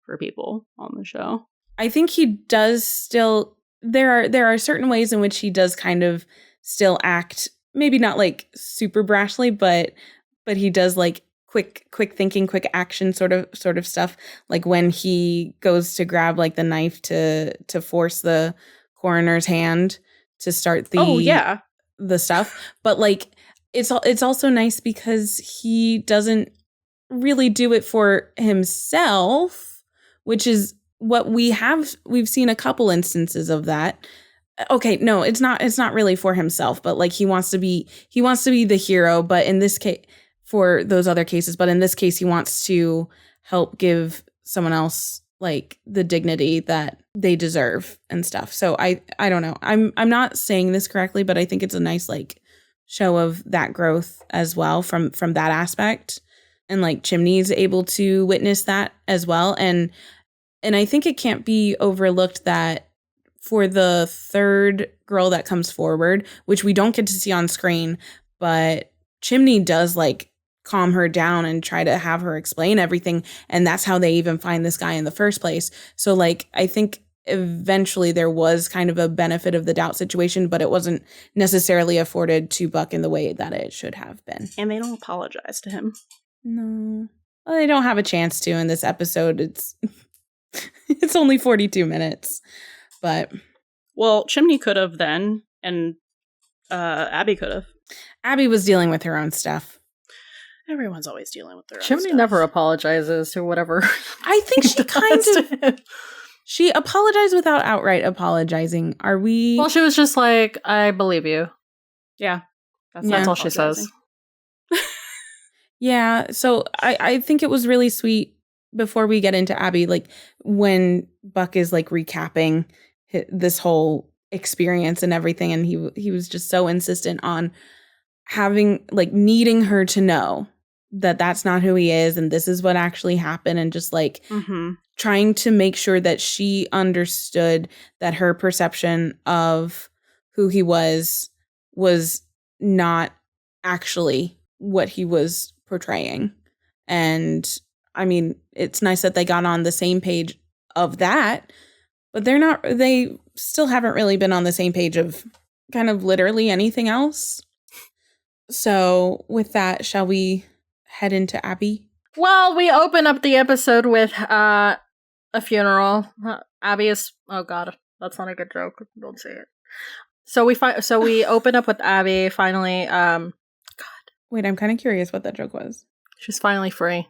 for people on the show. I think he does still. There are certain ways in which he does kind of still act, maybe not like super brashly, but he does like quick thinking, quick action sort of stuff. Like when he goes to grab like the knife to force the coroner's hand to start the stuff. But like it's also nice because he doesn't really do it for himself, which is what we've seen a couple instances of that. Okay, no, it's not really for himself, but like he wants to be the hero, but in this case, for those other cases, but in this case he wants to help give someone else like the dignity that they deserve and stuff. So I don't know. I'm not saying this correctly, but I think it's a nice like show of that growth as well from that aspect. And like Chimney's able to witness that as well. And I think it can't be overlooked that for the third girl that comes forward, which we don't get to see on screen, but Chimney does like calm her down and try to have her explain everything. And that's how they even find this guy in the first place. So like, I think eventually there was kind of a benefit of the doubt situation, but it wasn't necessarily afforded to Buck in the way that it should have been. And they don't apologize to him. No. Well, they don't have a chance to in this episode. It's only 42 minutes. But well, Chimney could have then, and Abby could have. Abby was dealing with her own stuff. Everyone's always dealing with their own Chimney stuff. never apologizes or whatever. I think she kind of... She apologized without outright apologizing. Are we... Well, she was just like, I believe you. Yeah. That's all she says. Yeah, so I think it was really sweet before we get into Abby, like when Buck is like recapping this whole experience and everything, and he was just so insistent on having, like, needing her to know that that's not who he is and this is what actually happened, and just like trying to make sure that she understood that her perception of who he was not actually what he was portraying. And I mean, it's nice that they got on the same page of that, but they still haven't really been on the same page of kind of literally anything else. So with that, shall we head into Abby? Well, we open up the episode with a funeral. Abby is, oh god, that's not a good joke. Don't say it. So we open up with Abby finally. Wait, I'm kind of curious what that joke was. She's finally free.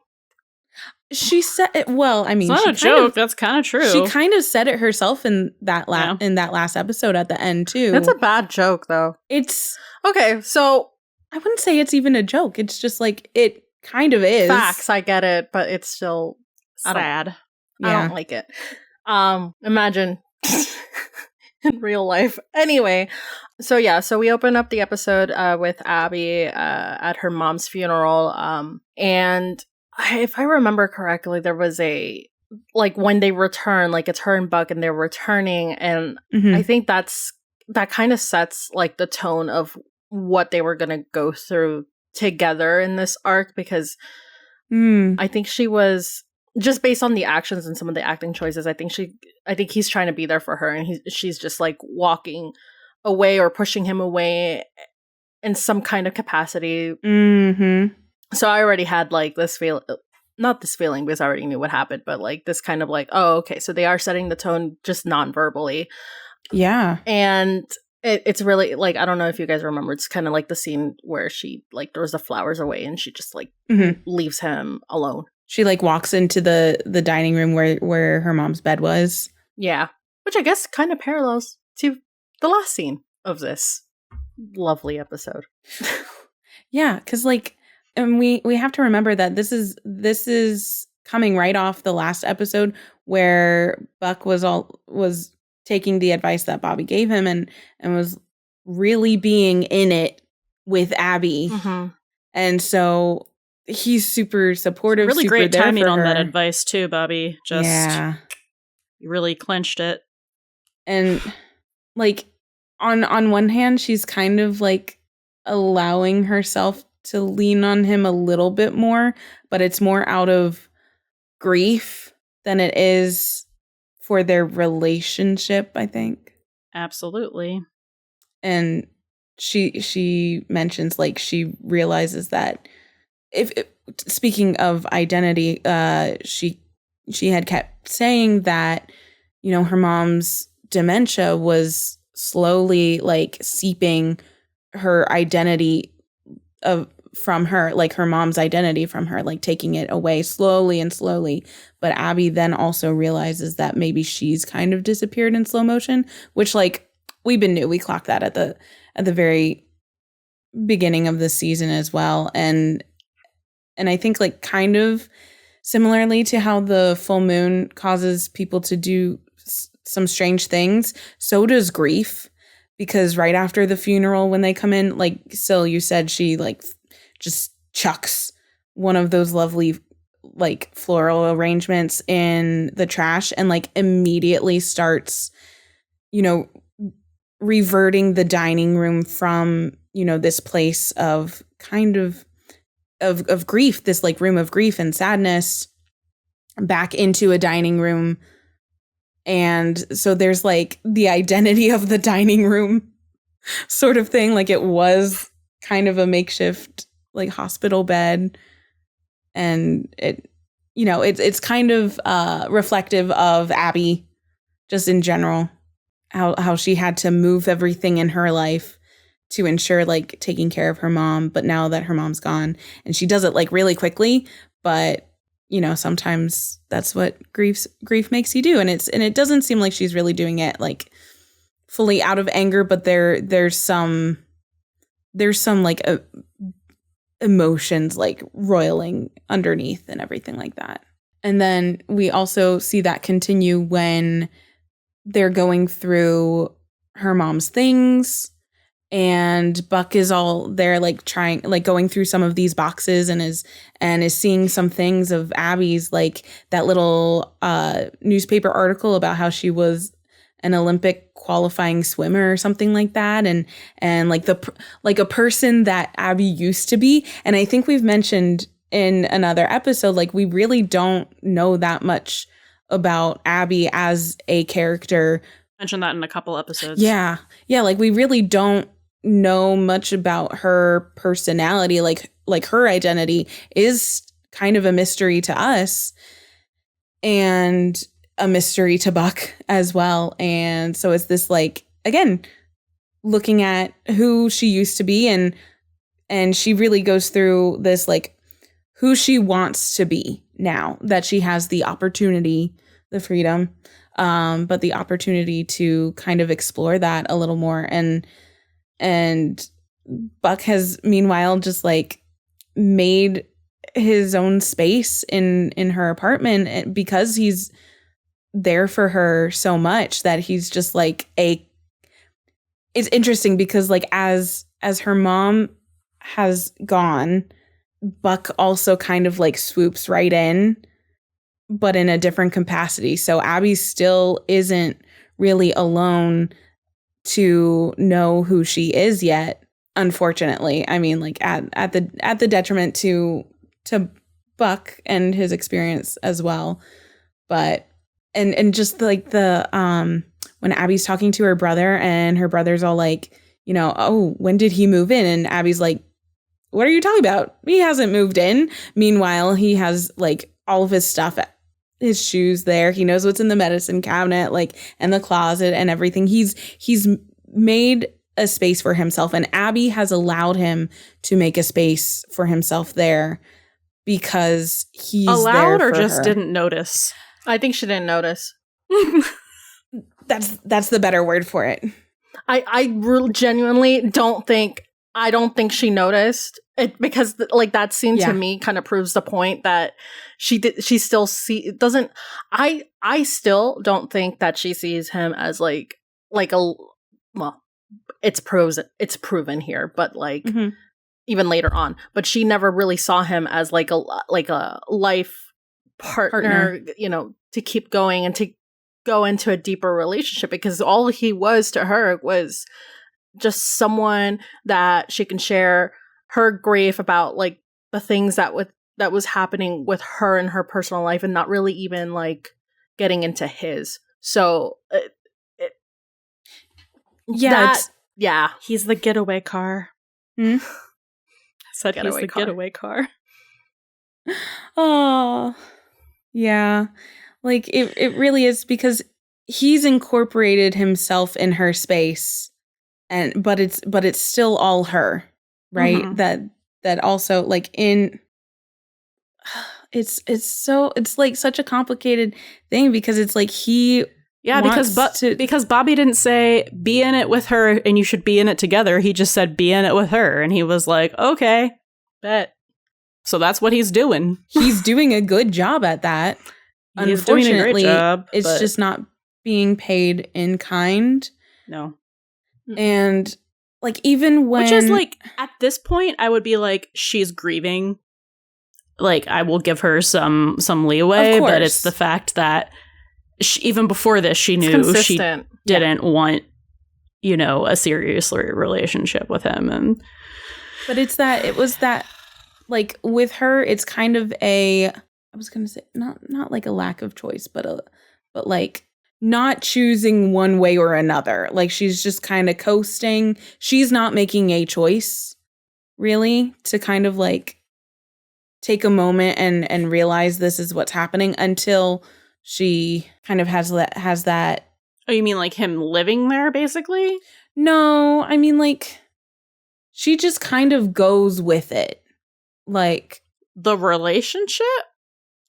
She said it. Well, I mean, it's not a joke. That's kind of true. She kind of said it herself in that last episode at the end too. It's a bad joke, though. It's okay. So I wouldn't say it's even a joke. It's just like it kind of is. Facts. I get it, but it's still sad. I don't like it. Imagine in real life. Anyway, so we open up the episode with Abby at her mom's funeral. And if I remember correctly, there was when they return, like it's her and Buck and they're returning. And I think that kind of sets like the tone of what they were going to go through together in this arc, because I think she was, just based on the actions and some of the acting choices, I think he's trying to be there for her, and she's just like walking away or pushing him away in some kind of capacity. So I already had like this not this feeling because I already knew what happened, but like this kind of like, oh, okay, so they are setting the tone just non-verbally. Yeah. And it's really like, I don't know if you guys remember, it's kind of like the scene where she like throws the flowers away and she just like leaves him alone. She like walks into the dining room where her mom's bed was. Yeah. Which I guess kind of parallels to the last scene of this lovely episode. Yeah, because like, and we have to remember that this is coming right off the last episode where Buck was taking the advice that Bobby gave him and was really being in it with Abby. And so he's super supportive. Really super great there timing for on her. that advice too, Bobby. You really clinched it. And like on one hand, she's kind of like allowing herself to lean on him a little bit more, but it's more out of grief than it is for their relationship, I think. Absolutely. And she mentions like she realizes that if speaking of identity, she had kept saying that, you know, her mom's dementia was slowly like seeping her identity from her, like her mom's identity from her, like taking it away slowly and slowly. But Abby then also realizes that maybe she's kind of disappeared in slow motion, which like we clocked that at the very beginning of the season as well. And I think like kind of similarly to how the full moon causes people to do some strange things, so does grief. Because right after the funeral, when they come in, like Cilla, you said she like just chucks one of those lovely like floral arrangements in the trash and like immediately starts, you know, reverting the dining room from, you know, this place of kind of grief, this like room of grief and sadness, back into a dining room And so there's like the identity of the dining room sort of thing. Like it was kind of a makeshift like hospital bed. And it's kind of reflective of Abby just in general, how she had to move everything in her life to ensure like taking care of her mom. But now that her mom's gone, and she does it like really quickly, but sometimes that's what grief makes you do. And it doesn't seem like she's really doing it like fully out of anger, but there's some like emotions like roiling underneath and everything like that. And then we also see that continue when they're going through her mom's things, and Buck is all there like trying like going through some of these boxes and is seeing some things of Abby's, like that little newspaper article about how she was an Olympic qualifying swimmer or something like that, and like a person that Abby used to be. And I think we've mentioned in another episode, like we really don't know that much about Abby as a character. Mentioned that in a couple episodes. Yeah, like we really don't know much about her personality. Like her identity is kind of a mystery to us, and a mystery to Buck as well. And so it's this like, again, looking at who she used to be, and she really goes through this like who she wants to be now that she has the opportunity, the freedom, but the opportunity to kind of explore that a little more. And Buck has meanwhile just like made his own space in her apartment because he's there for her so much that he's just like it's interesting because like as her mom has gone, Buck also kind of like swoops right in, but in a different capacity. So Abby still isn't really alone to know who she is yet, unfortunately. I mean, like at the detriment to Buck and his experience as well. But and just like the when Abby's talking to her brother, and her brother's all like, oh, when did he move in? And Abby's like, what are you talking about? He hasn't moved in. Meanwhile, he has like all of his stuff, his shoes there. He knows what's in the medicine cabinet, like, and the closet and everything. He's made a space for himself, and Abby has allowed him to make a space for himself there because he's allowed there or for just her. didn't notice. I think she didn't notice. That's the better word for it. I really genuinely don't think she noticed it, because like that scene to me kind of proves the point that she still doesn't. I still don't think that she sees him as like a, well, it's proven here, but like even later on, but she never really saw him as like a life partner, to keep going and to go into a deeper relationship, because all he was to her was just someone that she can share her grief about, like the things that was happening with her in her personal life, and not really even like getting into his. So he's the getaway car. I said he's the getaway car. Oh, yeah. Like it really is, because he's incorporated himself in her space, but it's still all her, right? That also like it's like such a complicated thing, because it's like he because Bobby didn't say be in it with her and you should be in it together. He just said be in it with her, and he was like, okay, bet. So that's what he's doing. He's doing a good job at that. He's doing a great job, it's just not being paid in kind. No. And like, even when, which is like, at this point I would be like, she's grieving, like I will give her some leeway, but it's the fact that even before this she knew she didn't want a serious relationship with him. But it was that like with her, it's kind of I was gonna say not like a lack of choice, but like not choosing one way or another. Like, she's just kind of coasting. She's not making a choice, really, to kind of like take a moment and realize this is what's happening until she kind of has that. Oh, you mean like him living there, basically? No, I mean, like, she just kind of goes with it. Like, the relationship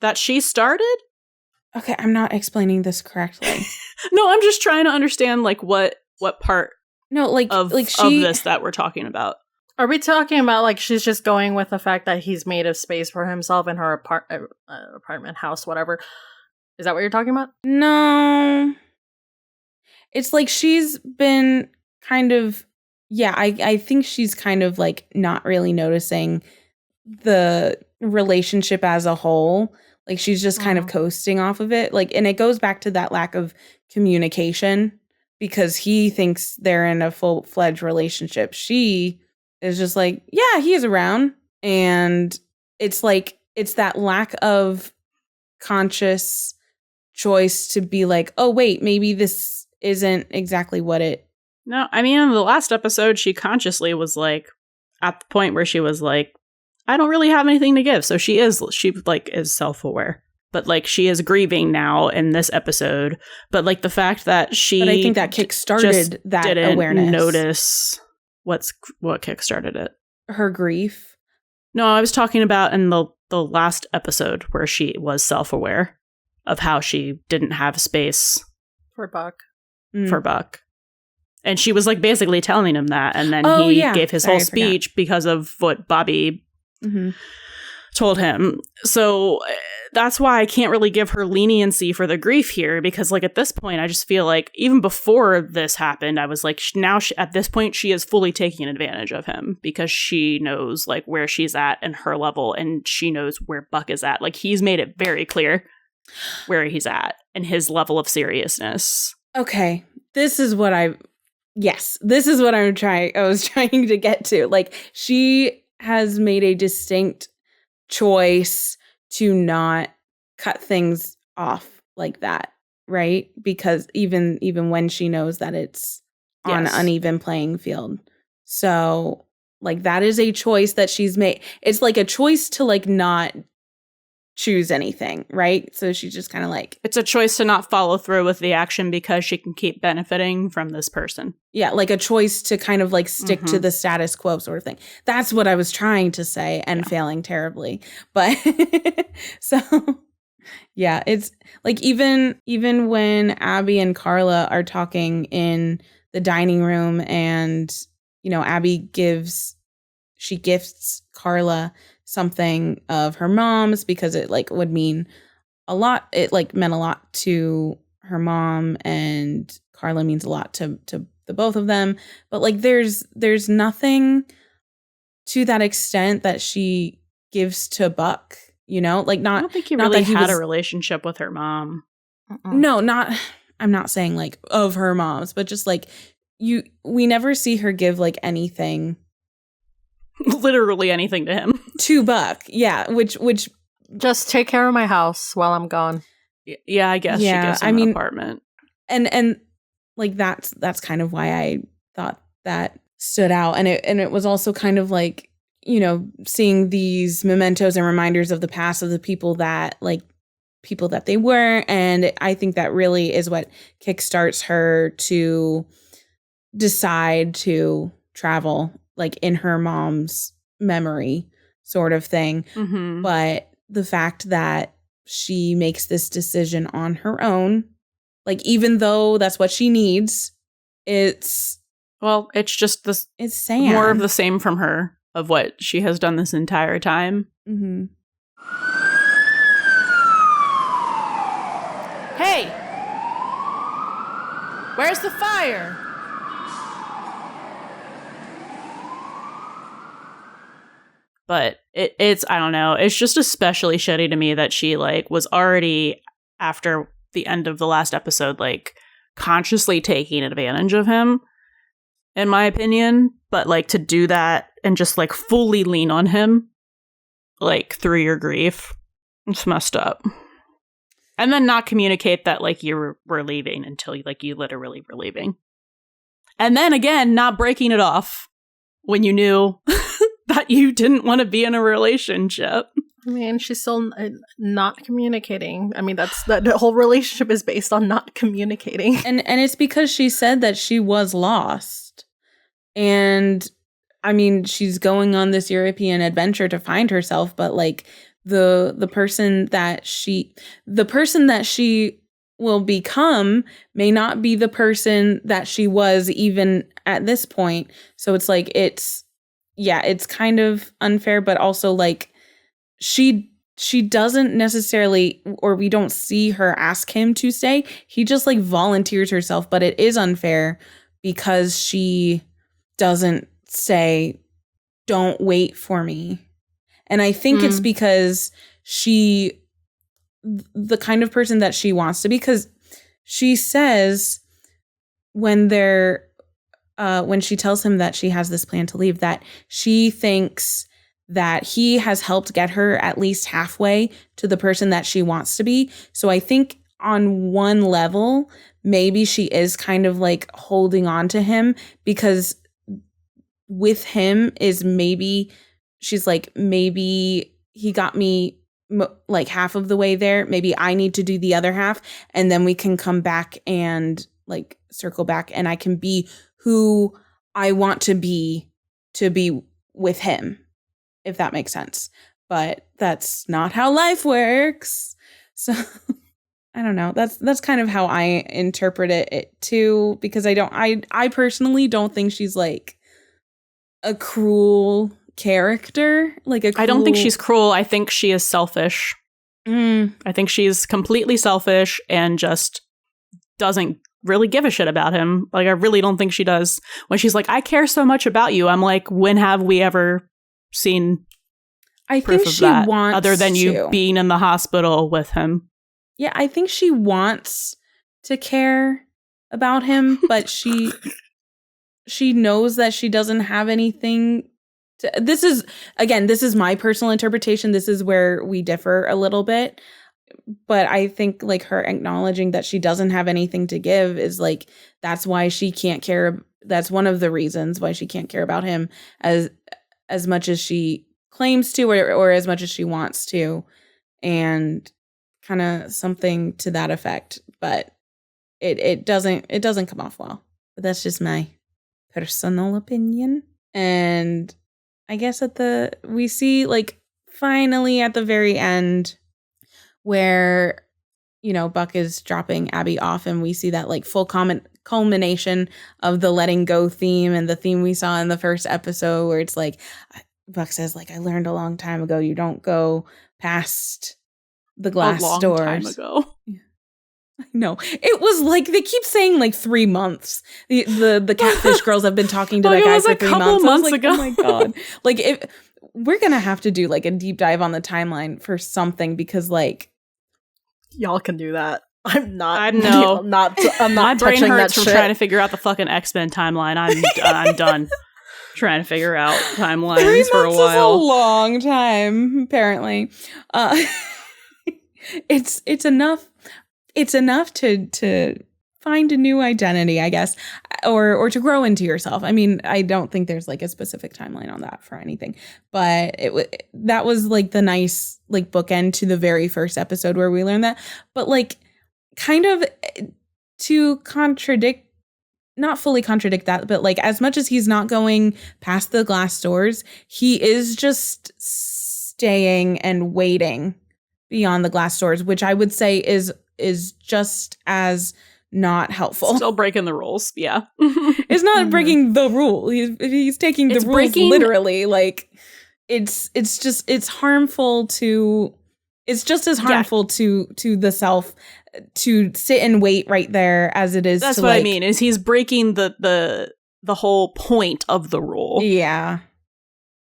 that she started? Okay, I'm not explaining this correctly. No, I'm just trying to understand, like, what part of this that we're talking about. Are we talking about, like, she's just going with the fact that he's made a space for himself in her apartment, house, whatever? Is that what you're talking about? No. It's like she's been kind of, I think she's kind of, like, not really noticing the relationship as a whole. Like, she's just kind of coasting off of it. Like, and it goes back to that lack of communication because he thinks they're in a full-fledged relationship. She is just like, yeah, he is around. And it's like, it's that lack of conscious choice to be like, oh, wait, maybe this isn't exactly what it. No, I mean, in the last episode, she consciously was like, at the point where she was like, I don't really have anything to give. So she is self-aware. But, like, she is grieving now in this episode. But, like, the fact that But I think that kick-started that didn't awareness. Notice what kick-started it. Her grief. No, I was talking about in the last episode where she was self-aware of how she didn't have space For Buck. For Buck. And she was, like, basically telling him that. And then he gave his whole speech because of what Bobby told him. So that's why I can't really give her leniency for the grief here, because, like, at this point, I just feel like even before this happened, I was like, at this point, she is fully taking advantage of him because she knows, like, where she's at and her level, and she knows where Buck is at. Like, he's made it very clear where he's at and his level of seriousness. Okay, this is what I was trying to get to. Like, she has made a distinct choice to not cut things off like that, right? Because even when she knows that it's on an uneven playing field. So, like, that is a choice that she's made. It's like a choice to, like, not choose anything, right? So she's just kind of like, it's a choice to not follow through with the action because she can keep benefiting from this person. Yeah, like a choice to kind of, like, stick to the status quo sort of thing. That's what I was trying to say and failing terribly. But so yeah, it's like even when Abby and Carla are talking in the dining room and, you know, Abby gifts Carla something of her mom's because it, like, would mean a lot. It, like, meant a lot to her mom, and Carla means a lot to the both of them. But, like, there's nothing to that extent that she gives to Buck, you know? Like, not. I don't think he really had a relationship with her mom. No, not. I'm not saying, like, of her mom's, but just, like, we never see her give, like, anything. Literally anything to him. To Buck, yeah, which just take care of my house while I'm gone. Yeah, I guess she gives him an apartment. And like that's kind of why I thought that stood out. And it was also kind of like, you know, seeing these mementos and reminders of the past of the people that they were. And I think that really is what kickstarts her to decide to travel, like, in her mom's memory sort of thing. But the fact that she makes this decision on her own, like, even though that's what she needs, it's just this. It's sad. More of the same from her of what she has done this entire time. Hey, where's the fire? But it's, I don't know, it's just especially shitty to me that she, like, was already, after the end of the last episode, like, consciously taking advantage of him, in my opinion. But, like, to do that and just, like, fully lean on him, like, through your grief, it's messed up. And then not communicate that, like, you were leaving until, like, you literally were leaving. And then, again, not breaking it off when you knew that you didn't want to be in a relationship. I mean, she's still not communicating. I mean, that whole relationship is based on not communicating. And it's because she said that she was lost. And, I mean, she's going on this European adventure to find herself, but, like, the person that she will become may not be the person that she was even at this point. So it's like, it's kind of unfair, but also, like, she doesn't necessarily, or we don't see her ask him to stay. He just, like, volunteers herself, but it is unfair because she doesn't say, don't wait for me. And I think it's because the kind of person that she wants to be, because she says when she tells him that she has this plan to leave, that she thinks that he has helped get her at least halfway to the person that she wants to be. So I think on one level, maybe she is kind of, like, holding on to him, because with him is maybe she's like, maybe he got me like half of the way there. Maybe I need to do the other half, and then we can come back and, like, circle back, and I can be who I want to be with him, if that makes sense. But that's not how life works. So I don't know. That's kind of how I interpret it too, because I personally don't think she's, like, a cruel character. Like, I don't think she's cruel. I think she is selfish. I think she's completely selfish and just doesn't really give a shit about him. Like, I really don't think she does. When she's like, I care so much about you, I'm like, when have we ever seen proof of that, other than you being in the hospital with him? Yeah, I think she wants to care about him, but she knows that she doesn't have anything to, this is my personal interpretation. This is where we differ a little bit. But I think, like, her acknowledging that she doesn't have anything to give is, like, that's why she can't care. That's one of the reasons why she can't care about him as much as she claims to, or as much as she wants to, and kind of something to that effect. But it doesn't come off well. But that's just my personal opinion. And I guess we see, like, finally at the very end, where, you know, Buck is dropping Abby off, and we see that, like, full culmination of the letting go theme and the theme we saw in the first episode, where it's like, Buck says, like, I learned a long time ago, you don't go past the glass doors. A long time ago. I know. It was like, they keep saying, like, 3 months. The Catfish girls have been talking to that guy for 3 months. It was a couple months ago. Oh my God. Like, we're going to have to do, like, a deep dive on the timeline for something, because, like, y'all can do that. I'm not. I know. I'm not. My brain touching hurts that from shit. trying to figure out the fucking X-Men timeline. I'm done trying to figure out timelines 3 for a months while. is a long time, apparently. It's enough. It's enough to find a new identity, I guess, or to grow into yourself. I mean, I don't think there's, like, a specific timeline on that for anything, but that was, like, the nice, like, bookend to the very first episode where we learned that. But, like, kind of to contradict, not fully contradict that, but, like, as much as he's not going past the glass doors, he is just staying and waiting beyond the glass doors, which I would say is just as not helpful. Still breaking the rules. Yeah. It's not breaking the rule. He's taking the rules literally. Like, it's harmful to, it's just as harmful to the self to sit and wait right there as it is. That's to, what, like, I mean, is he's breaking the whole point of the rule. Yeah.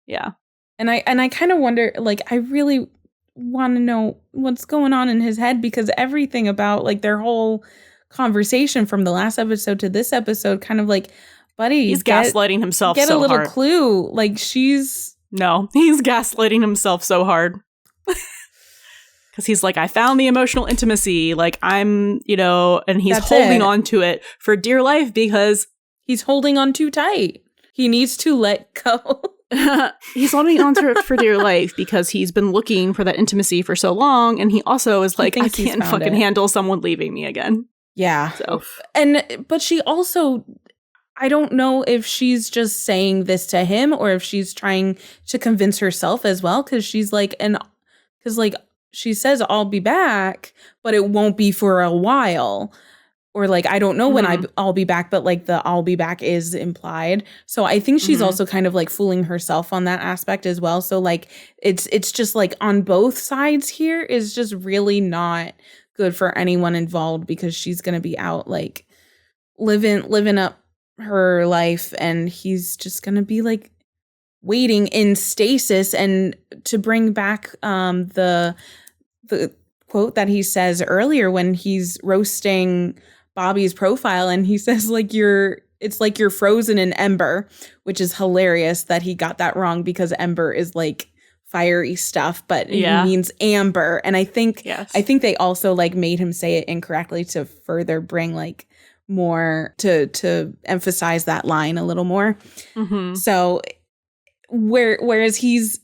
Yeah. And I kind of wonder, like, I really want to know what's going on in his head, because everything about, like, their whole conversation from the last episode to this episode, kind of like, buddy, he's gaslighting himself so hard. Get a little clue. Like, he's gaslighting himself so hard. Because he's like, I found the emotional intimacy. Like, I'm, and he's That's holding it. on to it for dear life because he's holding on too tight. He needs to let go. he's holding on to it for dear life because he's been looking for that intimacy for so long. And he also is like, I can't fucking handle someone leaving me again. Yeah. So, but she also, I don't know if she's just saying this to him or if she's trying to convince herself as well. Cause she's like, she says, I'll be back, but it won't be for a while. Or like, I don't know when I'll be back, but like the I'll be back is implied. So I think she's also kind of like fooling herself on that aspect as well. So like, it's just like on both sides here is just really not good for anyone involved because she's going to be out like living up her life and he's just going to be like waiting in stasis. And to bring back the quote that he says earlier when he's roasting Bobby's profile and he says like it's like you're frozen in ember, which is hilarious that he got that wrong because ember is like fiery stuff, but he means amber. And I think they also like made him say it incorrectly to further bring like more to emphasize that line a little more. So whereas he's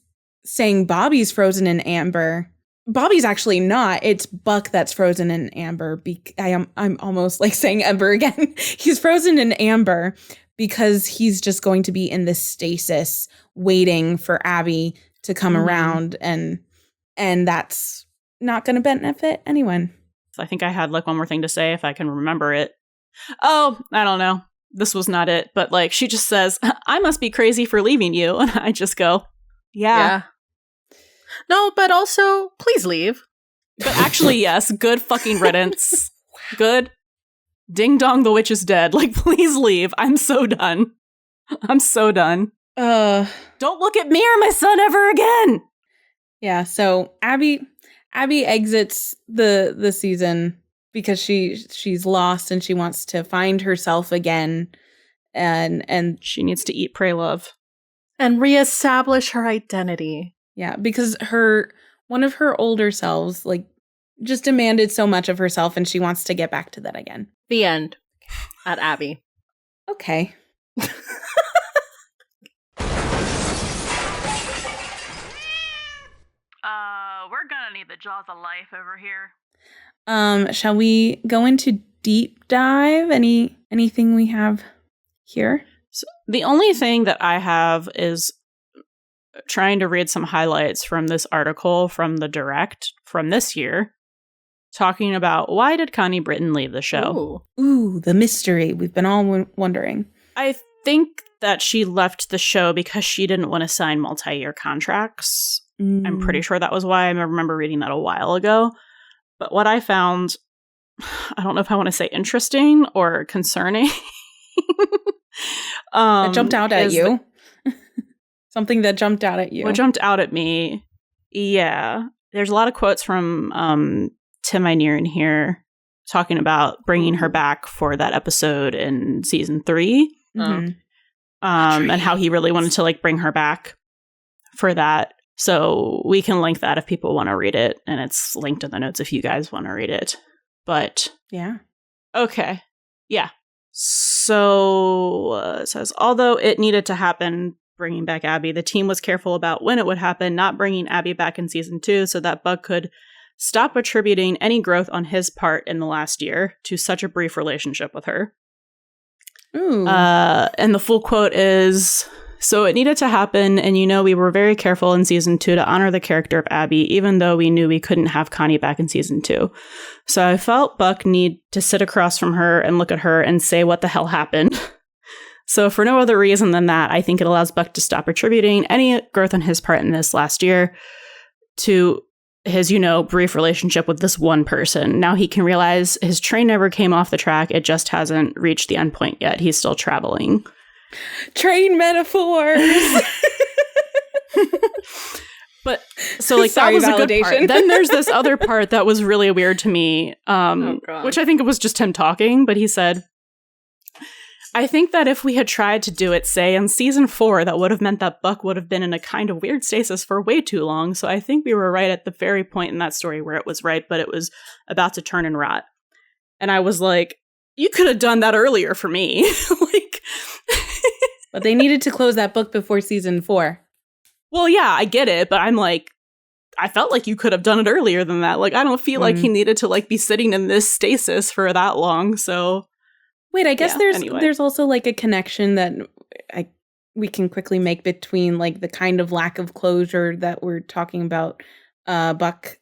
saying Bobby's frozen in amber, Bobby's actually not. It's Buck that's frozen in amber. I'm almost like saying ember again. He's frozen in amber because he's just going to be in this stasis waiting for Abby to come around and that's not going to benefit anyone. I think I had like one more thing to say if I can remember it. Oh, I don't know. This was not it. But like she just says, I must be crazy for leaving you. And I just go, yeah. No, but also, please leave. But actually, yes. Good fucking riddance. Good. Ding dong, the witch is dead. Like, please leave. I'm so done. I'm so done. Don't look at me or my son ever again. Yeah, so Abby exits the season because she's lost and she wants to find herself again and she needs to eat, pray, love. And reestablish her identity. Yeah, because one of her older selves like just demanded so much of herself and she wants to get back to that again. The end. At Abby. Okay. We're gonna need the jaws of life over here. Shall we go into deep dive? Anything we have here? So the only thing that I have is trying to read some highlights from this article from the Direct from this year, talking about why did Connie Britton leave the show? Ooh, the mystery. We've been all wondering. I think that she left the show because she didn't want to sign multi-year contracts. I'm pretty sure that was why. I remember reading that a while ago. But what I found, I don't know if I want to say interesting or concerning. That jumped out at you. Something that jumped out at you. What jumped out at me, yeah. There's a lot of quotes from Tim Minear in here talking about bringing her back for that episode in season 3. And how he really wanted to like bring her back for that. So we can link that if people want to read it. And it's linked in the notes if you guys want to read it. But yeah. Okay. Yeah. So it says, although it needed to happen, bringing back Abby, the team was careful about when it would happen, not bringing Abby back in season 2 so that Buck could stop attributing any growth on his part in the last year to such a brief relationship with her. Ooh. And the full quote is, so it needed to happen, and we were very careful in season 2 to honor the character of Abby, even though we knew we couldn't have Connie back in season 2. So I felt Buck need to sit across from her and look at her and say what the hell happened. So for no other reason than that, I think it allows Buck to stop attributing any growth on his part in this last year to his, brief relationship with this one person. Now he can realize his train never came off the track. It just hasn't reached the end point yet. He's still traveling. Train metaphors. But so like Sorry, that was validation. A good part. Then there's this other part that was really weird to me, which I think it was just him talking. But he said, I think that if we had tried to do it, say, in season 4, that would have meant that Buck would have been in a kind of weird stasis for way too long. So I think we were right at the very point in that story where it was right, but it was about to turn and rot. And I was like, you could have done that earlier for me. Like, but they needed to close that book before season 4. Well, yeah, I get it, but I'm like, I felt like you could have done it earlier than that. Like, I don't feel like he needed to like be sitting in this stasis for that long. So wait, I guess there's also like a connection that we can quickly make between like the kind of lack of closure that we're talking about Buck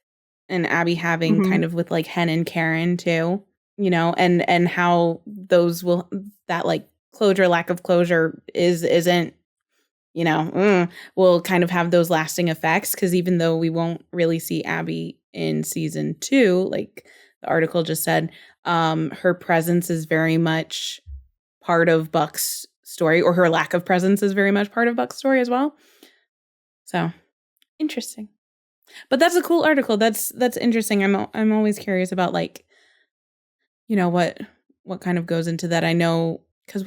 and Abby having kind of with like Hen and Karen too, you know, and how those that like closure, lack of closure isn't, you know, will kind of have those lasting effects. Because even though we won't really see Abby in season 2, like the article just said, her presence is very much part of Buck's story, or her lack of presence is very much part of Buck's story as well. So interesting. But that's a cool article. That's interesting. I'm always curious about like, you know, what kind of goes into that. I know because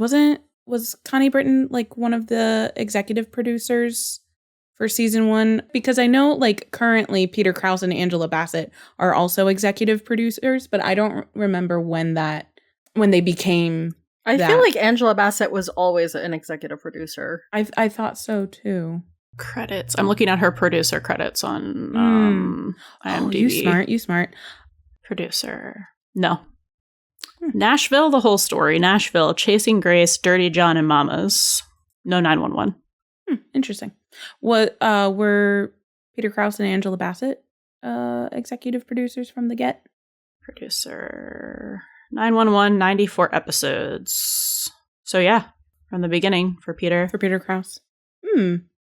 was Connie Britton like one of the executive producers for season 1? Because I know like currently Peter Krause and Angela Bassett are also executive producers, but I don't remember when they became. I feel like Angela Bassett was always an executive producer. I thought so too. Credits. I'm looking at her producer credits on IMDb. Oh, you smart. Producer. No. Nashville, the whole story. Nashville, Chasing Grace, Dirty John, and Mamas. No 911. Interesting. What were Peter Krause and Angela Bassett executive producers from the get? Producer 911, 94 episodes. So yeah, from the beginning for Peter. For Peter Krause.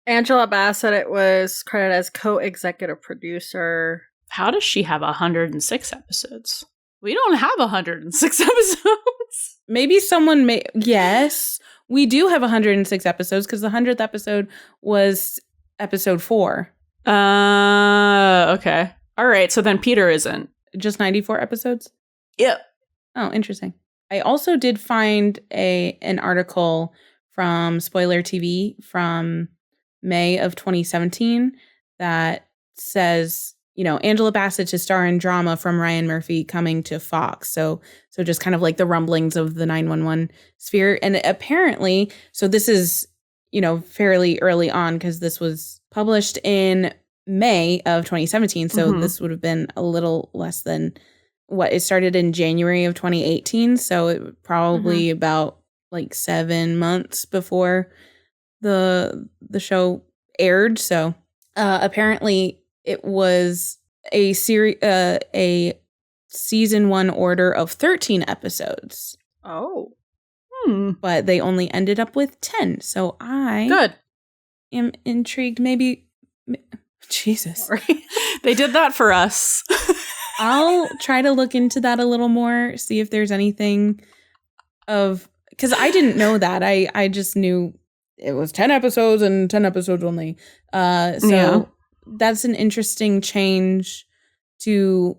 Angela Bassett, it was credited as co-executive producer. How does she have 106 episodes? We don't have 106 episodes. Maybe someone may. Yes, we do have 106 episodes because the 100th episode was episode 4. Okay. All right. So then Peter isn't. Just 94 episodes? Yep. Oh, interesting. I also did find an article from Spoiler TV from May of 2017 that says, you know, Angela Bassett to star in drama from Ryan Murphy coming to Fox. So just kind of like the rumblings of the 911 sphere. And apparently, so this is, you know, fairly early on because this was published in May of 2017. So this would have been a little less than it started in January of 2018. So it probably about like 7 months before the show aired. So apparently it was a season 1 order of 13 episodes. Oh. But they only ended up with 10. So I am intrigued. Maybe Jesus. They did that for us. I'll try to look into that a little more, see if there's anything because I didn't know that. I just knew it was 10 episodes and 10 episodes only. That's an interesting change to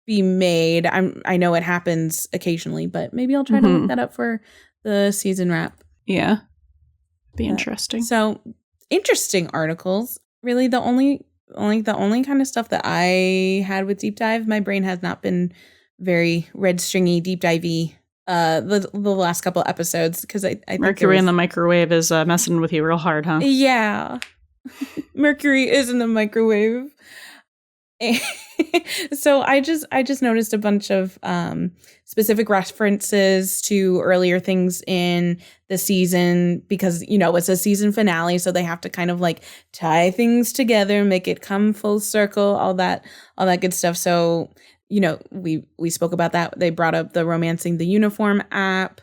be made. I know it happens occasionally, but maybe I'll try to look that up for the season wrap. Yeah. Be interesting. So interesting articles. Really the only kind of stuff that I had with deep dive, my brain has not been very red stringy deep divey the last couple episodes because I think Mercury in the microwave is messing with you real hard, huh? Yeah. Mercury is in the microwave. So I just noticed a bunch of specific references to earlier things in the season because, you know, it's a season finale. So they have to kind of like tie things together, make it come full circle, all that good stuff. So, you know, we spoke about that. They brought up the Romancing the Uniform app,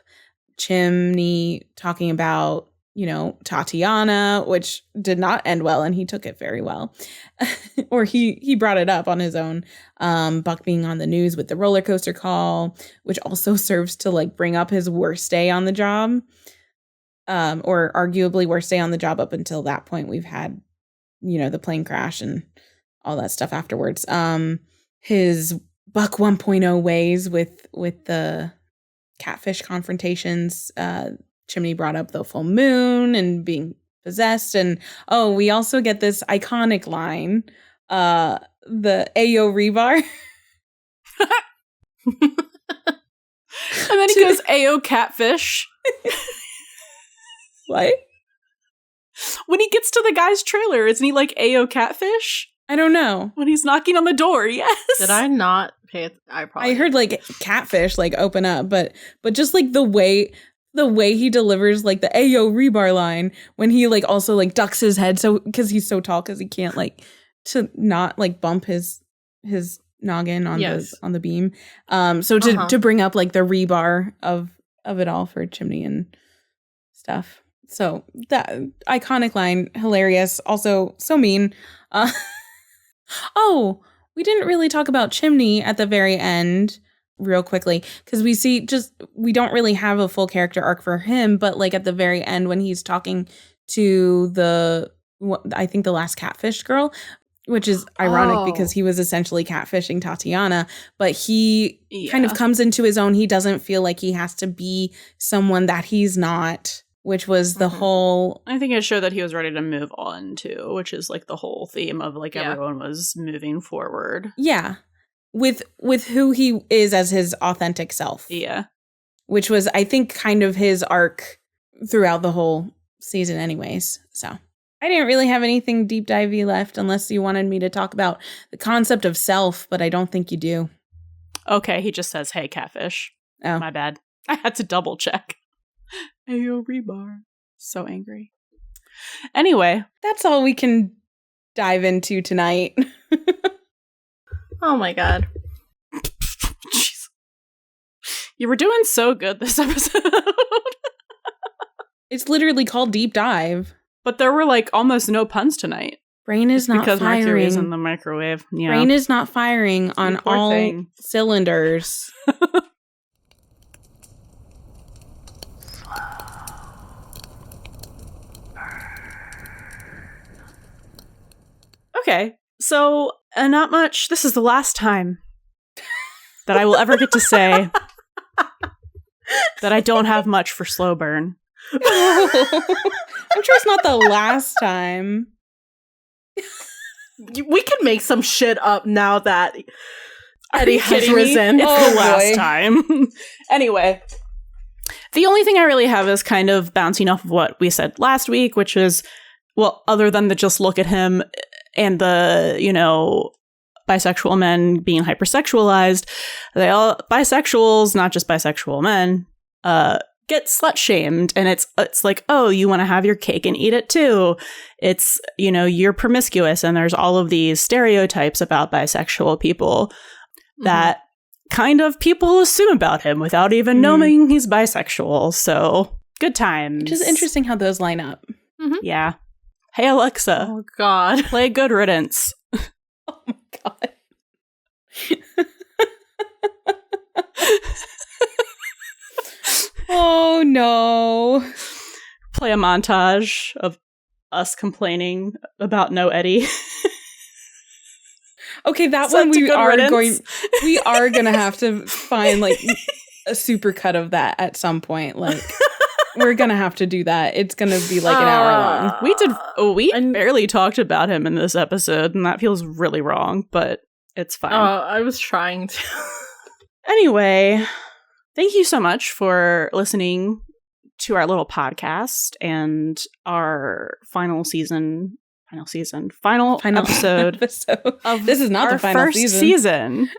Chimney talking about, you know, Tatiana, which did not end well, and he took it very well. Or he brought it up on his own. Buck being on the news with the roller coaster call, which also serves to like bring up his worst day on the job. Or arguably worst day on the job up until that point. We've had, you know, the plane crash and all that stuff afterwards. His Buck 1.0 ways with the catfish confrontations. Chimney brought up the full moon and being possessed. And we also get this iconic line, the Ayo rebar. And then he goes, Ayo catfish. What? When he gets to the guy's trailer, isn't he like Ayo catfish? I don't know. When he's knocking on the door, yes. Did I not pay it? I heard like catfish like open up, but just like the way he delivers like the Ayo rebar line when he like also like ducks his head so because he's so tall because he can't like to not like bump his noggin on the beam. So to bring up like the rebar of it all for Chimney and stuff. So that iconic line, hilarious, also so mean. We didn't really talk about Chimney at the very end real quickly because we don't really have a full character arc for him, but like at the very end when he's talking to I think the last catfish girl, which is ironic because he was essentially catfishing Tatiana, but he kind of comes into his own. He doesn't feel like he has to be someone that he's not, which was the whole... I think it showed that he was ready to move on too, which is like the whole theme of like everyone was moving forward. Yeah. With who he is as his authentic self. Yeah. Which was, I think, kind of his arc throughout the whole season anyways. So I didn't really have anything deep divey left unless you wanted me to talk about the concept of self, but I don't think you do. Okay, he just says, hey, catfish. Oh. My bad. I had to double check. Ayo rebar. So angry. Anyway. That's all we can dive into tonight. Oh my god. Jeez. You were doing so good this episode. It's literally called Deep Dive. But there were like almost no puns tonight. Brain is not because firing. Mercury is in the microwave. Yeah. Brain is not firing on all cylinders. Okay, so not much. This is the last time that I will ever get to say that I don't have much for slow burn. I'm sure it's not the last time. We can make some shit up now that Eddie has risen. Me? It's the last time. Anyway, the only thing I really have is kind of bouncing off of what we said last week, which is, well, other than the just look at him and the, bisexual men being hypersexualized, bisexuals, not just bisexual men, get slut shamed, and it's like, oh, you want to have your cake and eat it too. It's, you're promiscuous, and there's all of these stereotypes about bisexual people that kind of people assume about him without even knowing he's bisexual. So good times. Which is interesting how those line up. Mm-hmm. Yeah. Hey, Alexa. Oh, God. Play Good Riddance. Oh, my God. Oh, no. Play a montage of us complaining about no Eddie. Okay, that one we are going to have to find like a super cut of that at some point. Like, we're going to have to do that. It's going to be like an hour long. We barely talked about him in this episode, and that feels really wrong, but it's fine. I was trying to. Anyway, thank you so much for listening to our little podcast and our final episode of this is not the final first season.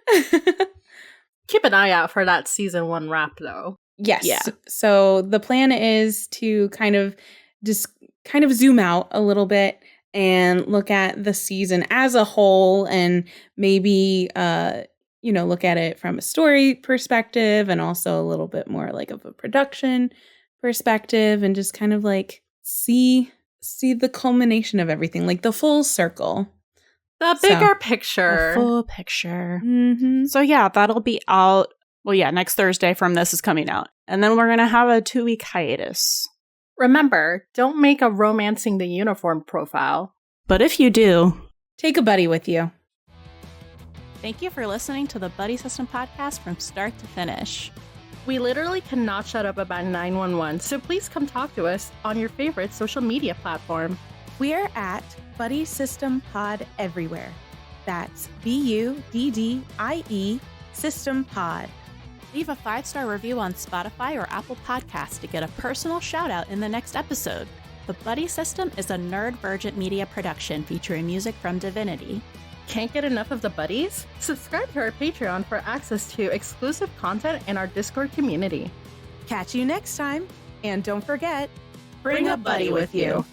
Keep an eye out for that season 1 wrap, though. Yes. Yeah. So the plan is to kind of zoom out a little bit and look at the season as a whole, and maybe look at it from a story perspective and also a little bit more like of a production perspective, and just kind of like see the culmination of everything, like the full circle. The bigger picture. The full picture. Mm-hmm. So yeah, that'll be out. Well, yeah, next Thursday from this is coming out. And then we're going to have a 2-week hiatus. Remember, don't make a romancing the uniform profile. But if you do, take a buddy with you. Thank you for listening to the Buddy System podcast from start to finish. We literally cannot shut up about 911, so please come talk to us on your favorite social media platform. We're at Buddy System Pod everywhere. That's BUDDIE System Pod. Leave a 5-star review on Spotify or Apple Podcasts to get a personal shout out in the next episode. The Buddy System is a Nerdvergent media production featuring music from Divinity. Can't get enough of the buddies? Subscribe to our Patreon for access to exclusive content in our Discord community. Catch you next time, and don't forget, Bring a buddy with you.